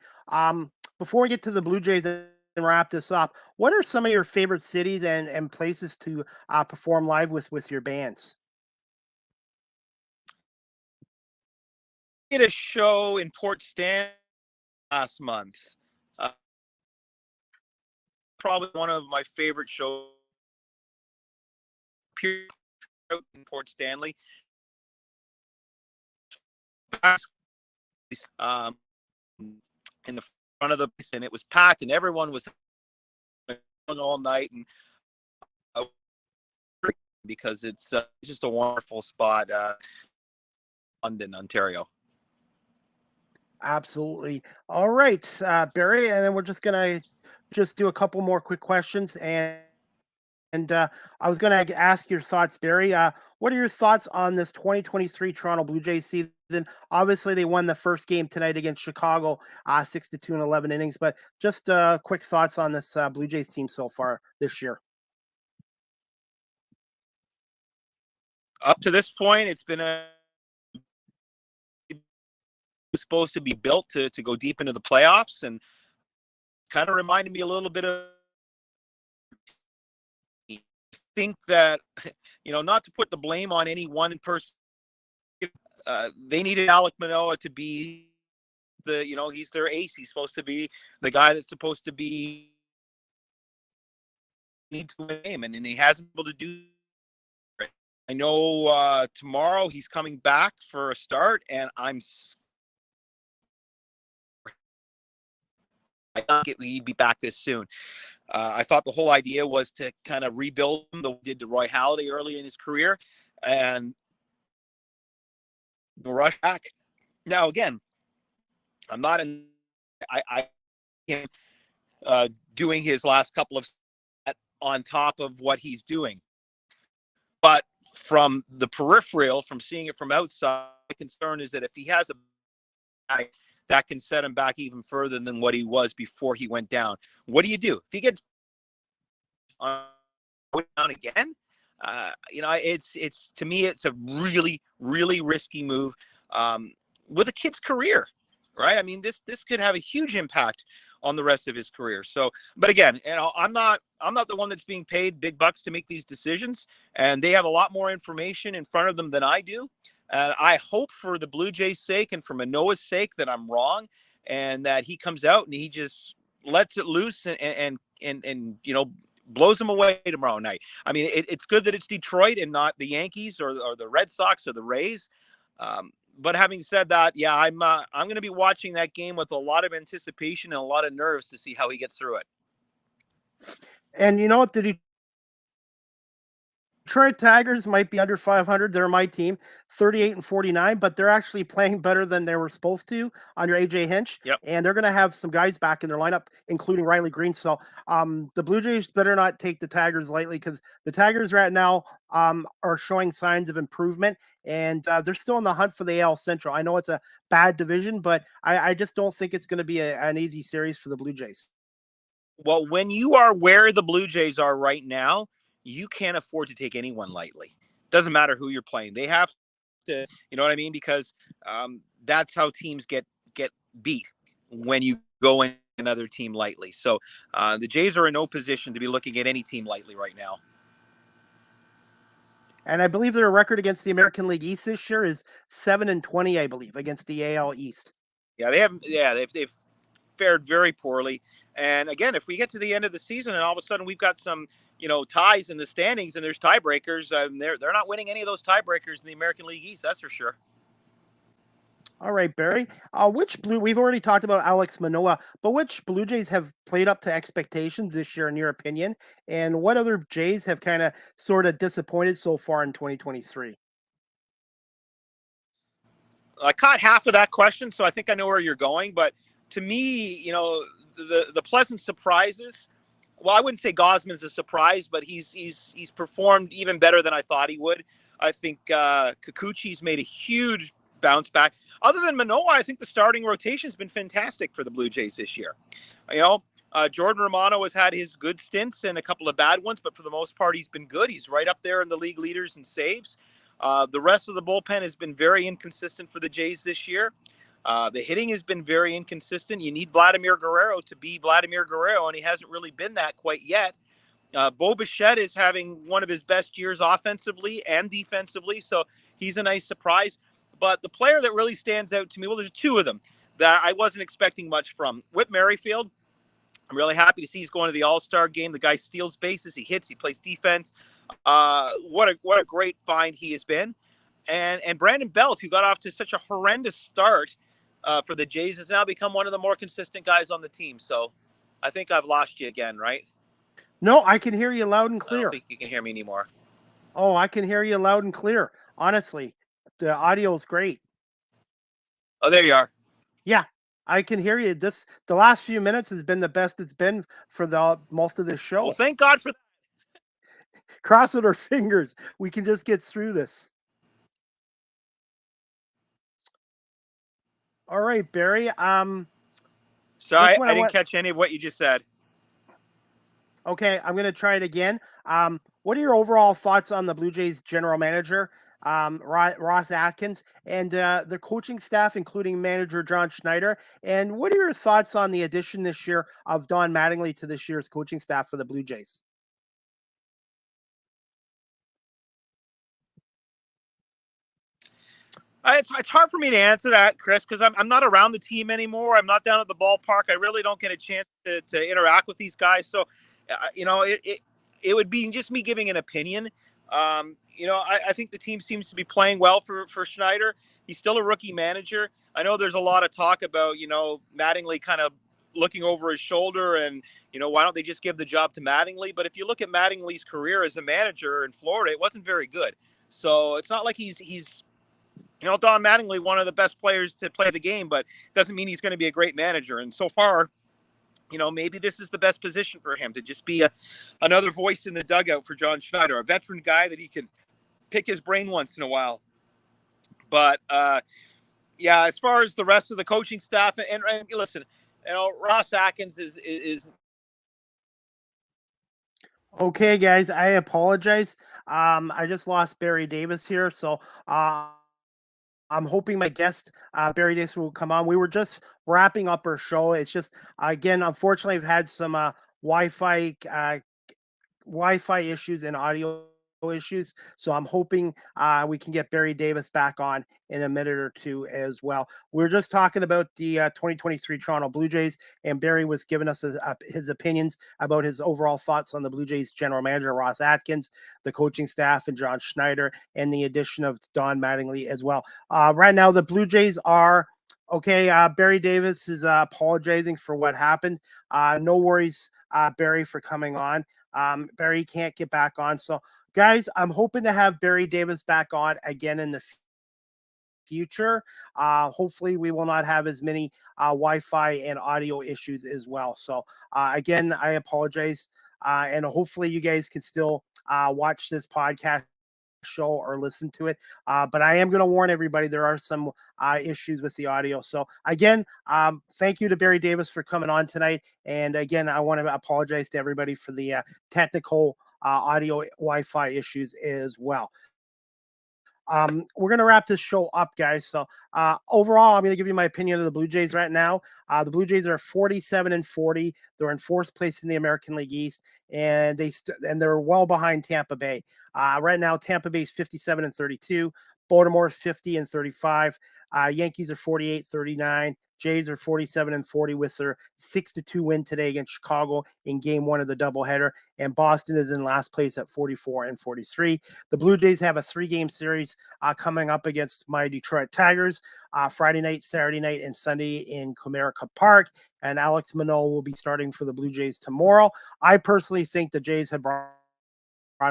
before we get to the Blue Jays and wrap this up, what are some of your favorite cities and places to perform live with your bands? Did a show in Port Stanley last month. Probably one of my favorite shows in Port Stanley. In the front of the place, and it was packed, and everyone was all night, and because it's just a wonderful spot, London, Ontario. Absolutely. All right, Barry, and then we're just gonna do a couple more quick questions, and I was going to ask your thoughts, Barry. What are your thoughts on this 2023 Toronto Blue Jays season? Obviously, they won the first game tonight against Chicago, 6-2 in 11 innings. But just quick thoughts on this Blue Jays team so far this year. Up to this point, it's been supposed to be built to go deep into the playoffs, and kind of reminded me a little bit of. Think that, not to put the blame on any one person. They needed Alek Manoah to be he's their ace. He's supposed to be the guy that's supposed to be need to win a game, and he hasn't been able to do it. I know tomorrow he's coming back for a start, and I don't get he'd be back this soon. I thought the whole idea was to kind of rebuild him, the way did to Roy Halladay early in his career, and rush back. Now, again, I'm not in. I can't doing his last couple of on top of what he's doing, but from the peripheral, from seeing it from outside, my concern is that if he has a guy that can set him back even further than what he was before he went down, what do you do if he gets down again? It's to me, it's a really, really risky move with a kid's career, right? I mean, this could have a huge impact on the rest of his career. So, but again, I'm not the one that's being paid big bucks to make these decisions, and they have a lot more information in front of them than I do. And I hope, for the Blue Jays' sake and for Manoah's sake, that I'm wrong, and that he comes out and he just lets it loose and blows them away tomorrow night. I mean, it's good that it's Detroit and not the Yankees or the Red Sox or the Rays. But having said that, yeah, I'm going to be watching that game with a lot of anticipation and a lot of nerves to see how he gets through it. And you know what? Detroit Tigers might be under 500. They're my team, 38-49, but they're actually playing better than they were supposed to under AJ Hinch. Yep. And they're going to have some guys back in their lineup, including Riley Green. So the Blue Jays better not take the Tigers lightly, because the Tigers right now are showing signs of improvement, and they're still in the hunt for the AL Central. I know it's a bad division, but I just don't think it's going to be an easy series for the Blue Jays. Well, when you are where the Blue Jays are right now, you can't afford to take anyone lightly. Doesn't matter who you're playing. They have to, you know what I mean? Because that's how teams get beat, when you go in another team lightly. So the Jays are in no position to be looking at any team lightly right now. And I believe their record against the American League East this year is 7-20, I believe, against the AL East. Yeah, they've fared very poorly. And again, if we get to the end of the season and all of a sudden we've got some, ties in the standings and there's tiebreakers, they're not winning any of those tiebreakers in the American League East, that's for sure. All right, Barry. We've already talked about Alex Manoah, but which Blue Jays have played up to expectations this year, in your opinion? And what other Jays have kind of sort of disappointed so far in 2023? I caught half of that question, so I think I know where you're going. But to me, the pleasant surprises. Well, I wouldn't say Gosman's a surprise, but he's performed even better than I thought he would. I think Kikuchi's made a huge bounce back. Other than Manoah, I think the starting rotation has been fantastic for the Blue Jays this year. Jordan Romano has had his good stints and a couple of bad ones, but for the most part, he's been good. He's right up there in the league leaders in saves. The rest of the bullpen has been very inconsistent for the Jays this year. The hitting has been very inconsistent. You need Vladimir Guerrero to be Vladimir Guerrero, and he hasn't really been that quite yet. Bo Bichette is having one of his best years offensively and defensively, so he's a nice surprise. But the player that really stands out to me, well, there's two of them that I wasn't expecting much from. Whit Merrifield, I'm really happy to see he's going to the All-Star game. The guy steals bases, he hits, he plays defense. What a great find he has been. And Brandon Belt, who got off to such a horrendous start for the Jays, has now become one of the more consistent guys on the team. So I think I've lost you again, right? No, I can hear you loud and clear. I don't think you can hear me anymore. Oh, I can hear you loud and clear. Honestly, the audio is great. Oh, there you are. Yeah, I can hear you. The last few minutes has been the best it's been for most of this show. Well, thank God for that. Crossing our fingers, we can just get through this. All right, Barry. Sorry, I didn't catch any of what you just said. Okay, I'm going to try it again. What are your overall thoughts on the Blue Jays general manager, Ross Atkins, and the coaching staff, including manager John Schneider? And what are your thoughts on the addition this year of Don Mattingly to this year's coaching staff for the Blue Jays? It's hard for me to answer that, Chris, because I'm not around the team anymore. I'm not down at the ballpark. I really don't get a chance to interact with these guys. So, it would be just me giving an opinion. I think the team seems to be playing well for Schneider. He's still a rookie manager. I know there's a lot of talk about, Mattingly kind of looking over his shoulder and, why don't they just give the job to Mattingly? But if you look at Mattingly's career as a manager in Florida, it wasn't very good. So it's not like he's Don Mattingly, one of the best players to play the game, but doesn't mean he's going to be a great manager. And so far, maybe this is the best position for him, to just be another voice in the dugout for John Schneider, a veteran guy that he can pick his brain once in a while. But as far as the rest of the coaching staff, and listen, Ross Atkins is. Okay, guys, I apologize. I just lost Barry Davis here, so I'm hoping my guest, Barry Davis, will come on. We were just wrapping up our show. It's just, again, unfortunately, I've had some Wi-Fi issues and audio issues. So I'm hoping we can get Barry Davis back on in a minute or two as well. We're just talking about the 2023 Toronto Blue Jays, and Barry was giving us his opinions about his overall thoughts on the Blue Jays general manager, Ross Atkins, the coaching staff, and John Schneider, and the addition of Don Mattingly as well. Right now, the Blue Jays are Okay, Barry Davis is apologizing for what happened. No worries, Barry, for coming on. Barry can't get back on. So, guys, I'm hoping to have Barry Davis back on again in the future. Hopefully, we will not have as many Wi-Fi and audio issues as well. So, again, I apologize, and hopefully, you guys can still watch this podcast show or listen to it. But I am going to warn everybody there are some issues with the audio. So again, thank you to Barry Davis for coming on tonight. And again, I want to apologize to everybody for the technical audio Wi-Fi issues as well. We're going to wrap this show up, guys. So overall, I'm going to give you my opinion of the Blue Jays right now. The Blue Jays are 47-40. They're in fourth place in the American League East, and they're well behind Tampa Bay. Right now, Tampa Bay is 57-32. Baltimore is 50-35. Yankees are 48-39. Jays are 47-40 with their 6-2 win today against Chicago in game one of the doubleheader. And Boston is in last place at 44-43. The Blue Jays have a 3-game series coming up against my Detroit Tigers Friday night, Saturday night, and Sunday in Comerica Park. And Alex Manoah will be starting for the Blue Jays tomorrow. I personally think the Jays have brought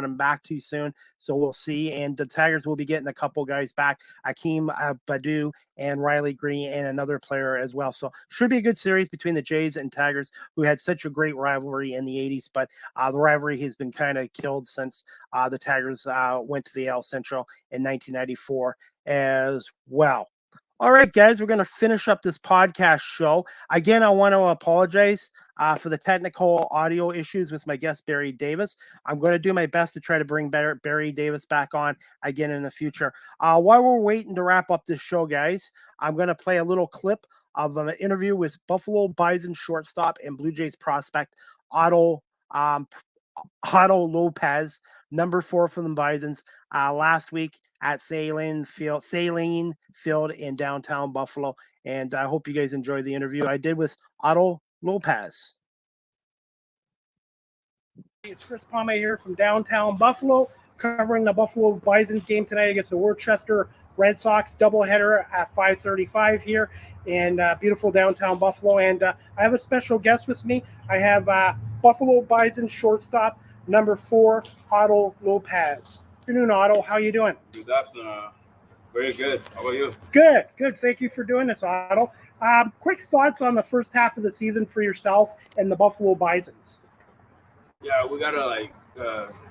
him back too soon, so we'll see. And the Tigers will be getting a couple guys back, Akeem Badu and Riley Green, and another player as well. So should be a good series between the Jays and Tigers, who had such a great rivalry in the 80s, but the rivalry has been kind of killed since the Tigers went to the AL Central in 1994 as well. All right, guys, we're going to finish up this podcast show. Again, I want to apologize for the technical audio issues with my guest, Barry Davis. I'm going to do my best to try to bring Barry Davis back on again in the future. While we're waiting to wrap up this show, guys, I'm going to play a little clip of an interview with Buffalo Bison shortstop and Blue Jays prospect Otto Lopez, number 4 for the Bisons, last week at Saline Field in downtown Buffalo. And I hope you guys enjoyed the interview I did with Otto Lopez. It's Chris Palme here from downtown Buffalo, covering the Buffalo Bisons game tonight against the Worcester Red Sox doubleheader at 5:35 here in beautiful downtown Buffalo. And I have a special guest with me. I have Buffalo Bison shortstop, number 4, Otto Lopez. Good afternoon, Otto. How you doing? Good afternoon. Very good. How about you? Good. Thank you for doing this, Otto. Quick thoughts on the first half of the season for yourself and the Buffalo Bisons. Yeah, we got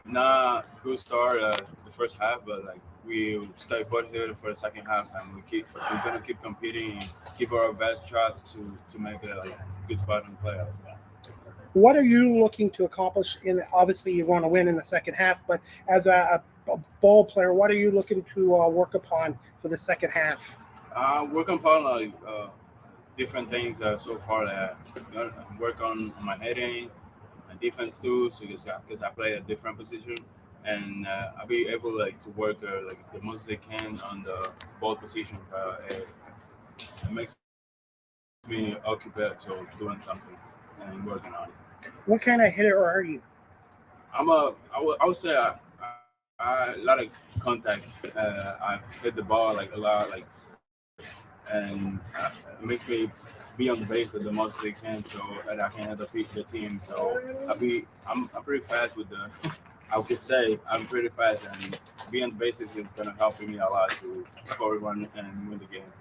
not good start the first half, but we stay positive for the second half, and we're gonna keep competing and give our best shot to make it a good spot in the playoffs. What are you looking to accomplish obviously you want to win in the second half, but as a ball player, what are you looking to work upon for the second half? Working upon different things so far. Work on my heading, my defense too, because I play a different position, and I'll be able to work the most they can on the ball position. It makes me occupied, so doing something and working on it. What kind of hitter are you? I would say a lot of contact. I hit the ball a lot, and it makes me be on the base the most they can, so that I can help the team. So I'm pretty fast with the. I could say I'm pretty fast, and being on the bases is going to help me a lot to score a run and win the game.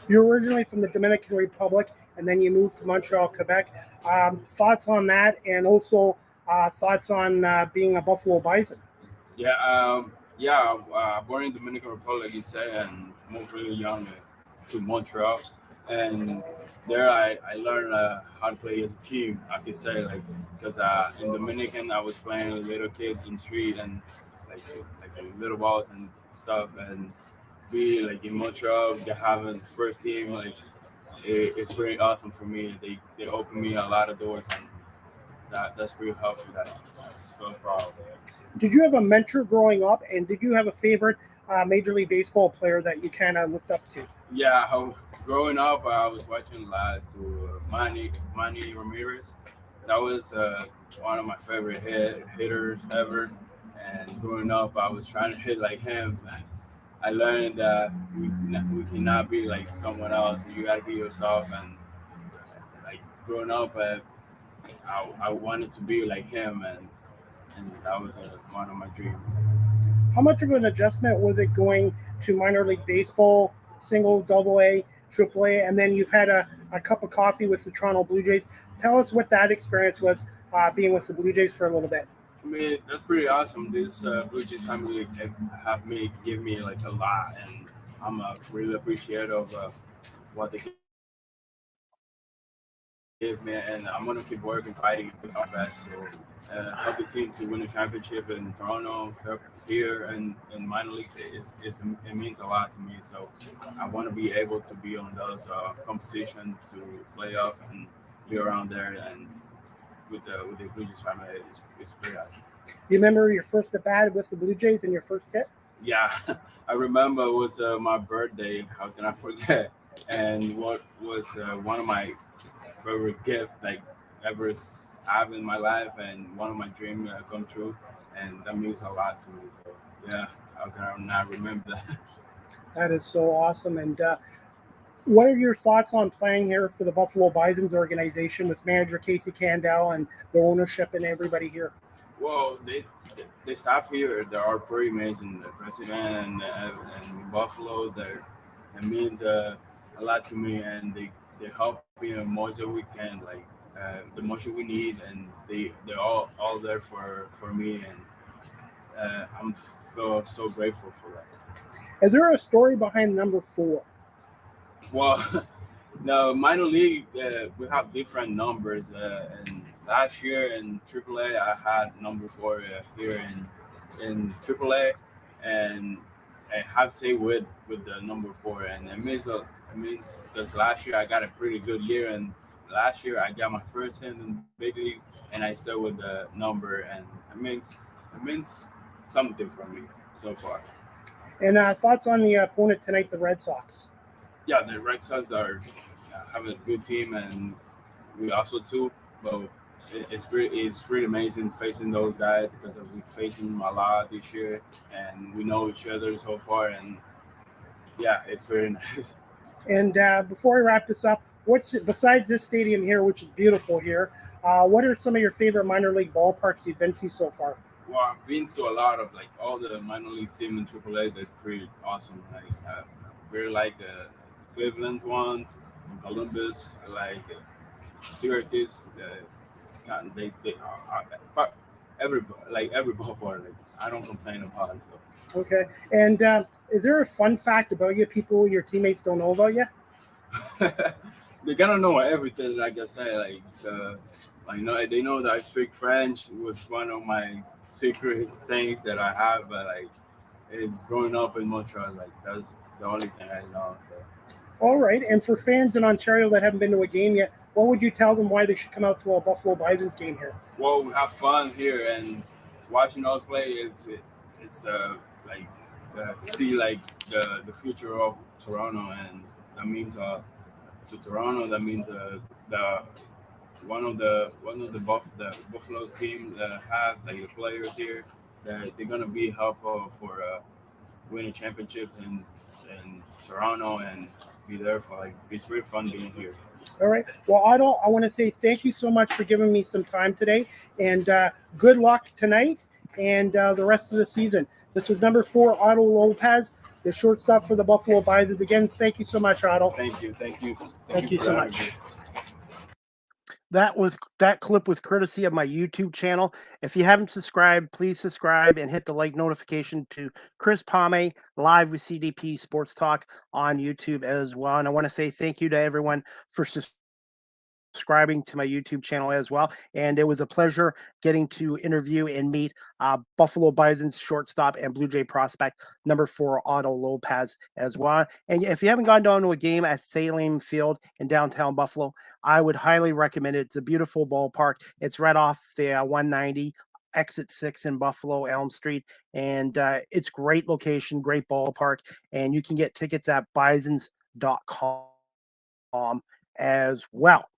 You're originally from the Dominican Republic, and then you moved to Montreal, Quebec. Thoughts on that, and also thoughts on being a Buffalo Bison? Born in Dominican Republic, you say, and moved really young to Montreal, and there I learned how to play as a team. I could say because in Dominican I was playing with little kids in the street and like little balls and stuff, and be in Montreal, having first team it's very awesome for me. They open me a lot of doors, and that's pretty helpful. I'm so proud. Did you have a mentor growing up, and did you have a favorite Major League Baseball player that you kind of looked up to? Yeah, growing up, I was watching a lot to Manny Ramirez. That was one of my favorite hitters ever. And growing up, I was trying to hit like him. I learned that we cannot be like someone else. You gotta be yourself. And like growing up, I wanted to be like him, and that was one of my dreams. How much of an adjustment was it going to minor league baseball, single, double A, triple A, and then you've had a cup of coffee with the Toronto Blue Jays? Tell us what that experience was being with the Blue Jays for a little bit. I mean, that's pretty awesome. This Blue Jays family have me give me like a lot, and I'm really appreciative of what they give me, and I'm gonna keep working, fighting, and doing my best. So help the team to win a championship in Toronto, here, and in minor leagues. It means a lot to me. So I want to be able to be on those competition to play off and be around there, and with the Blue Jays family, it's pretty awesome. You remember your first at bat with the Blue Jays and your first hit? Yeah, I remember it was my birthday. How can I forget? And what was one of my favorite gift like ever have in my life, and one of my dreams come true, and that means a lot to me. So yeah, how can I not remember that? That is so awesome. And what are your thoughts on playing here for the Buffalo Bisons organization with manager Casey Candell and the ownership and everybody here? Well, they staff here. They are pretty amazing. The president and Buffalo, it means a lot to me, and they help me as much as we can, like the much we need, and they're all there for me, and I'm so grateful for that. Is there a story behind number 4? Well, no, minor league, we have different numbers. And last year in AAA, I had number 4 here in AAA, and I have to say with the number 4, and it means because last year I got a pretty good year, and last year I got my first hit in big league, and I still with the number, and it means something for me so far. And thoughts on the opponent tonight, the Red Sox? Yeah, the Red Sox have a good team, and we also too. But it's really amazing facing those guys because we facing them a lot this year, and we know each other so far, and yeah, it's very nice. And before I wrap this up, what's besides this stadium here, which is beautiful here, what are some of your favorite minor league ballparks you've been to so far? Well, I've been to a lot of like all the minor league teams in AAA. They're pretty awesome. Like really like the Cleveland ones, in Columbus. I like Syracuse. They but every ballpark. Like, I don't complain about it. Okay. And is there a fun fact about you, people your teammates don't know about you? So they gotta know everything. Like I say, they know that I speak French. It was one of my secret things that I have, but like is growing up in Montreal. Like that's the only thing I know. So. All right. And for fans in Ontario that haven't been to a game yet, what would you tell them why they should come out to a Buffalo Bisons game here? Well, we have fun here, and watching us play it's like see like the future of Toronto, and that means to Toronto that means the the Buffalo team that have like the players here that they're gonna be helpful for winning championships in Toronto, and be there for like it's very fun being here. All right. Well, Otto, I want to say thank you so much for giving me some time today, and good luck tonight and the rest of the season. This was number 4, Otto Lopez, the shortstop for the Buffalo Bisons. Again, thank you so much, Otto. Thank you. Thank you so much. That clip was courtesy of my YouTube channel. If you haven't subscribed, please subscribe and hit the like notification to Chris Palme live with CDP Sports Talk on YouTube as well. And I want to say thank you to everyone for subscribing to my YouTube channel as well. And it was a pleasure getting to interview and meet Buffalo Bison's shortstop and Blue Jay prospect number 4, Otto Lopez as well. And if you haven't gone down to a game at Salem Field in downtown Buffalo, I would highly recommend it. It's a beautiful ballpark. It's right off the 190 exit 6 in Buffalo, Elm Street. And it's great location, great ballpark. And you can get tickets at bisons.com as well.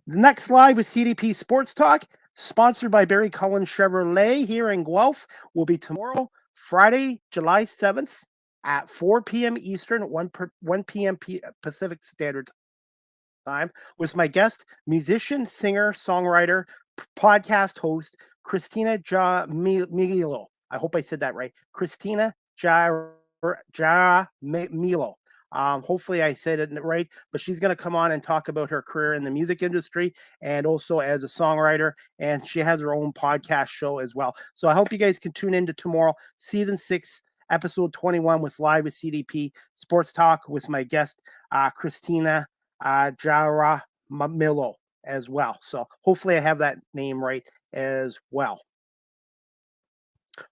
The next live with CDP Sports Talk, sponsored by Barry Cullen Chevrolet here in Guelph, will be tomorrow, Friday, July 7th at 4 p.m. Eastern, 1 p.m. Pacific Standard Time with my guest, musician, singer, songwriter, podcast host, Christina Milo. I hope I said that right. Christina Milo. Hopefully I said it right, but she's going to come on and talk about her career in the music industry and also as a songwriter. And she has her own podcast show as well. So I hope you guys can tune into tomorrow, season 6, episode 21 with Live with CDP Sports Talk with my guest, Christina Jara Milo as well. So hopefully I have that name right as well.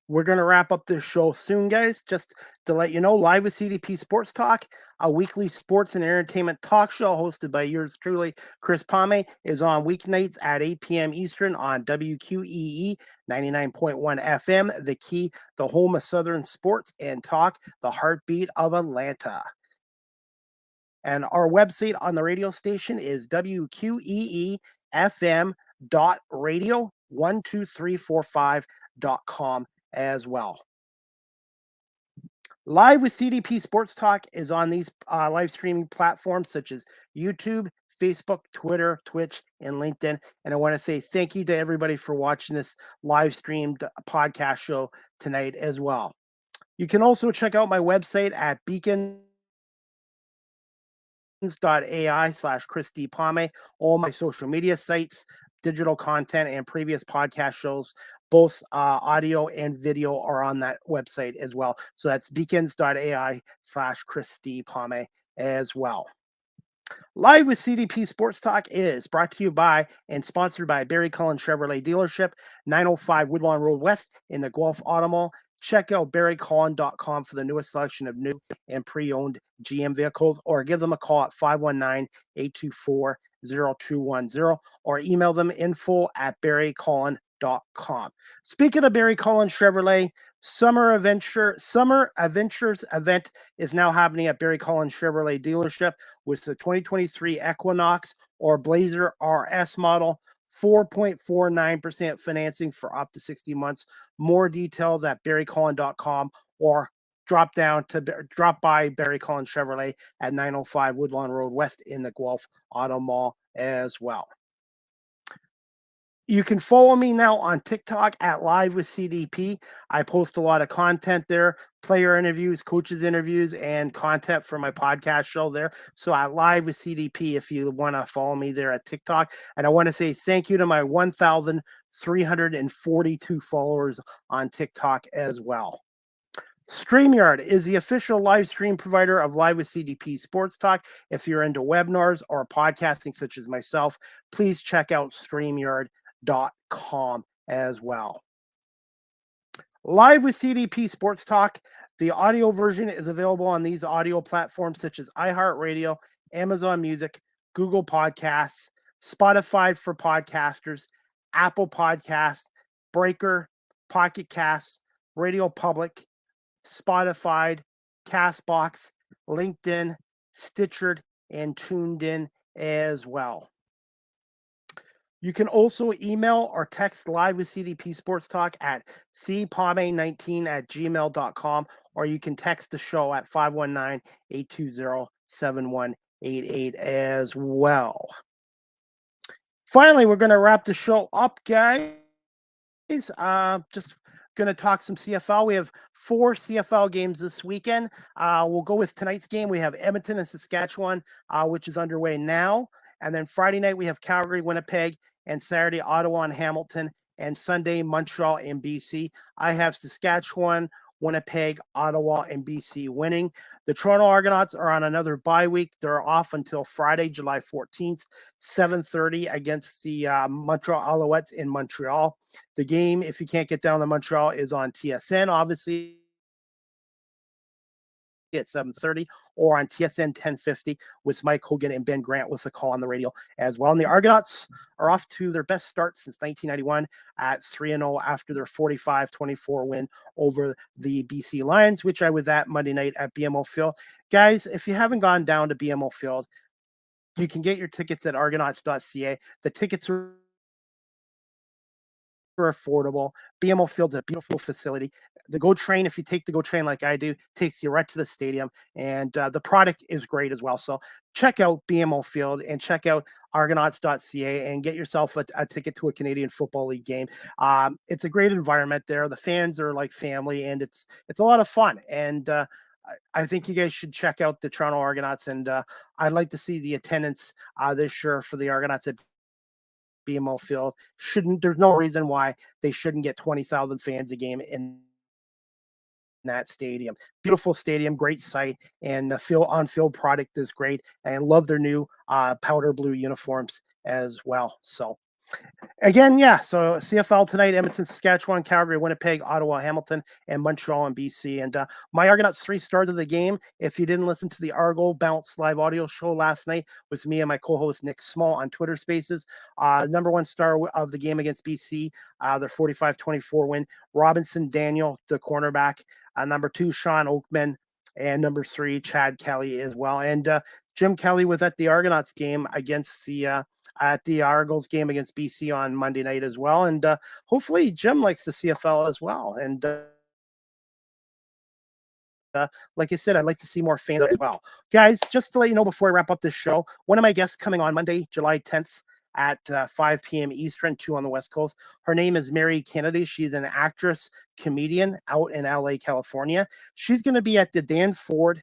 We're going to wrap up this show soon, guys. Just to let you know, Live with CDP Sports Talk, a weekly sports and entertainment talk show hosted by yours truly, Chris Pame, is on weeknights at 8 p.m. Eastern on WQEE 99.1 FM, The Key, the home of Southern sports and talk, the heartbeat of Atlanta. And our website on the radio station is WQEEFM.radio12345.com as well. Live with CDP Sports Talk is on these live streaming platforms such as YouTube, Facebook, Twitter, Twitch, and LinkedIn. And I want to say thank you to everybody for watching this live streamed podcast show tonight as well. You can also check out my website at beacons.ai/Chris D. Pame, all my social media sites, digital content, and previous podcast shows, both audio and video are on that website as well. So that's beacons.ai/Chris D. Pame as well. Live with CDP Sports Talk is brought to you by and sponsored by Barry Cullen Chevrolet Dealership, 905 Woodlawn Road West in the Guelph Auto Mall. Check out barrycullen.com for the newest selection of new and pre-owned GM vehicles, or give them a call at 519-824-0210, or email them info@barrycullen.com. Speaking of Barry Cullen Chevrolet, Summer Adventures event is now happening at Barry Cullen Chevrolet Dealership with the 2023 Equinox or Blazer RS model. 4.49% financing for up to 60 months. More details at barrycullen.com, or drop by Barry Cullen Chevrolet at 905 Woodlawn Road West in the Guelph Auto Mall as well. You can follow me now on TikTok at Live with CDP. I post a lot of content there, player interviews, coaches interviews, and content for my podcast show there. So at Live with CDP, if you want to follow me there at TikTok. And I want to say thank you to my 1,342 followers on TikTok as well. StreamYard is the official live stream provider of Live with CDP Sports Talk. If you're into webinars or podcasting such as myself, please check out StreamYard.com as well. Live with CDP Sports Talk, the audio version is available on these audio platforms such as iHeartRadio, Amazon Music, Google Podcasts, Spotify for podcasters, Apple Podcasts, Breaker, Pocket Casts, Radio Public, Spotify, Castbox, LinkedIn, Stitcher, and Tuned In as well. You can also email or text Live with CDP Sports Talk at cpame19@gmail.com, or you can text the show at 519-820-7188 as well. Finally, we're going to wrap the show up, guys. Just going to talk some CFL. We have 4 CFL games this weekend. We'll go with tonight's game. We have Edmonton and Saskatchewan, which is underway now. And then Friday night, we have Calgary, Winnipeg, and Saturday, Ottawa and Hamilton, and Sunday, Montreal and BC. I have Saskatchewan, Winnipeg, Ottawa, and BC winning. The Toronto Argonauts are on another bye week. They're off until Friday, July 14th, 7:30 against the Montreal Alouettes in Montreal. The game, if you can't get down to Montreal, is on TSN, obviously, at 7:30, or on TSN 1050 with Mike Hogan and Ben Grant with the call on the radio as well. And the Argonauts are off to their best start since 1991 at 3-0 after their 45-24 win over the BC Lions, which I was at Monday night at BMO Field. Guys, if you haven't gone down to BMO Field, you can get your tickets at argonauts.ca. The tickets are affordable. BMO Field's a beautiful facility. The GO train, if you take the GO train like I do, takes you right to the stadium, and the product is great as well. So check out BMO Field and check out argonauts.ca and get yourself a ticket to a Canadian Football League game. It's a great environment there. The fans are like family, and it's a lot of fun. And I think you guys should check out the Toronto Argonauts, and I'd like to see the attendance this year for the Argonauts at BMO Field. There's no reason why they shouldn't get 20,000 fans a game in that stadium. Beautiful stadium, great site, and the on-field product is great. And I love their new powder blue uniforms as well. So again, yeah. So CFL tonight: Edmonton, Saskatchewan, Calgary, Winnipeg, Ottawa, Hamilton, and Montreal and BC. And my Argonauts 3 stars of the game. If you didn't listen to the Argo Bounce live audio show last night, was me and my co-host Nick Small on Twitter Spaces. Number 1 star of the game against BC, their 45-24 win. Robinson Daniel, the cornerback. Number 2, Sean Oakman, and number 3, Chad Kelly as well. And Jim Kelly was at the Argonauts game against the Argos game against BC on Monday night as well. And hopefully Jim likes the CFL as well. And like I said, I'd like to see more fans as well. Guys, just to let you know before I wrap up this show, one of my guests coming on Monday, July 10th at 5 p.m. Eastern, 2 on the West Coast. Her name is Mary Kennedy. She's an actress, comedian out in LA, California. She's going to be at the Danforth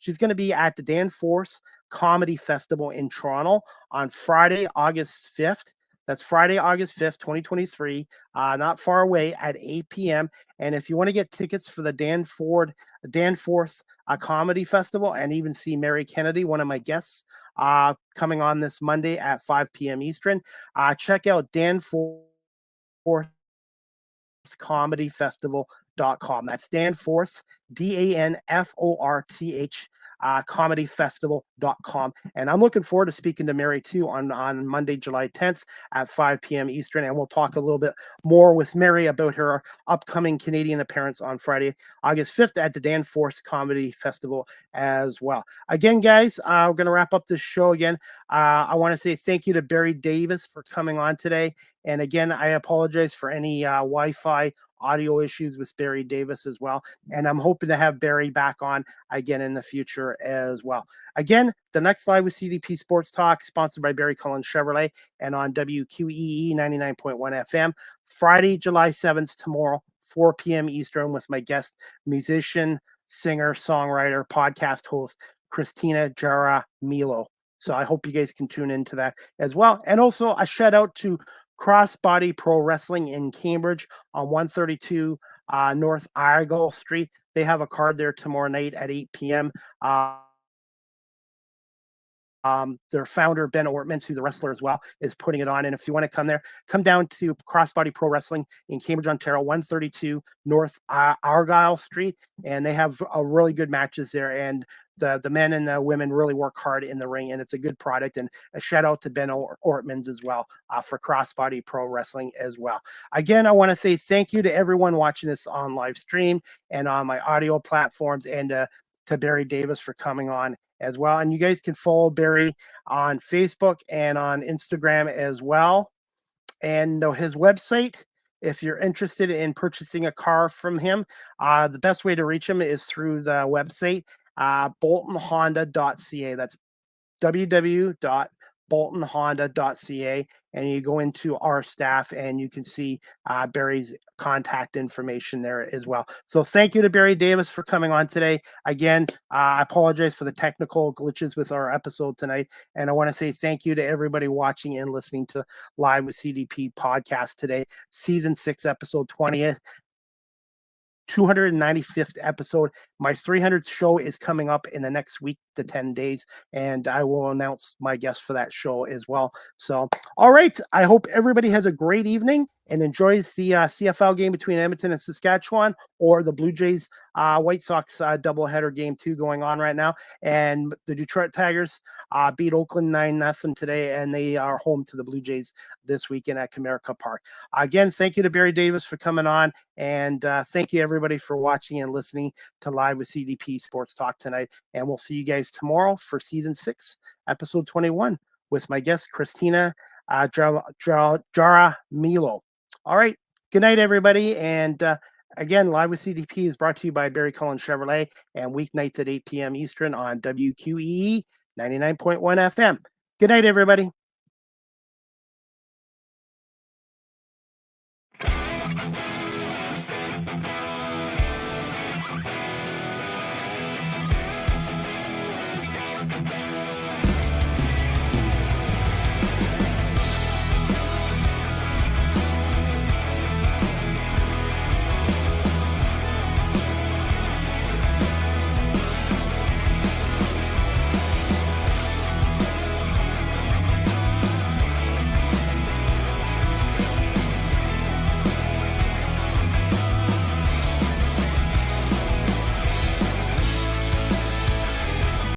she's going to be at the Danforth Comedy Festival in Toronto on Friday, August 5th. That's Friday, August 5th, 2023, not far away at 8 p.m. And if you want to get tickets for the Danforth Comedy Festival and even see Mary Kennedy, one of my guests, coming on this Monday at 5 p.m. Eastern, check out Danforth comedyfestival.com. That's Danforth, Danforth, comedyfestival.com. And I'm looking forward to speaking to Mary too on Monday, July 10th at 5 p.m. Eastern. And we'll talk a little bit more with Mary about her upcoming Canadian appearance on Friday, August 5th at the Danforth Comedy Festival as well. Again, guys, we're going to wrap up this show again. I want to say thank you to Barry Davis for coming on today. And again, I apologize for any Wi-Fi audio issues with Barry Davis as well. And I'm hoping to have Barry back on again in the future as well. Again, the next Live with CDP Sports Talk, sponsored by Barry Cullen Chevrolet and on WQEE 99.1 FM, Friday, July 7th, tomorrow, 4 p.m. Eastern, with my guest, musician, singer, songwriter, podcast host, Christina Jaramillo. So I hope you guys can tune into that as well. And also a shout out to Crossbody Pro Wrestling in Cambridge on 132 North Argyle Street. They have a card there tomorrow night at 8 p.m. Their founder, Ben Ortmans, who's a wrestler as well, is putting it on. And if you want to come there, come down to Crossbody Pro Wrestling in Cambridge, Ontario, 132 North Argyle Street. And they have really good matches there. And the men and the women really work hard in the ring, and it's a good product. And a shout out to Ben Ortmans as well for Crossbody Pro Wrestling as well. Again, I want to say thank you to everyone watching this on live stream and on my audio platforms, and to Barry Davis for coming on as well. And you guys can follow Barry on Facebook and on Instagram as well. And his website, if you're interested in purchasing a car from him, the best way to reach him is through the website, boltonhonda.ca. That's www.boltonhonda.ca, and you go into our staff and you can see Barry's contact information there as well. So thank you to Barry Davis for coming on today. Again, I apologize for the technical glitches with our episode tonight, and I want to say thank you to everybody watching and listening to Live with CDP podcast today, season 6, episode 20th. 295th episode. My 300th show is coming up in the next week to 10 days, and I will announce my guest for that show as well. So, all right. I hope everybody has a great evening and enjoys the CFL game between Edmonton and Saskatchewan, or the Blue Jays White Sox doubleheader game 2 going on right now. And the Detroit Tigers beat Oakland 9-0 today, and they are home to the Blue Jays this weekend at Comerica Park. Again, thank you to Barry Davis for coming on, and thank you everybody for watching and listening to Live with CDP Sports Talk tonight. And we'll see you guys tomorrow for season 6, episode 21, with my guest Christina Jaramillo. All right. Good night, everybody. And again, Live with CDP is brought to you by Barry Cullen Chevrolet and weeknights at 8 p.m. Eastern on WQEE 99.1 FM. Good night, everybody.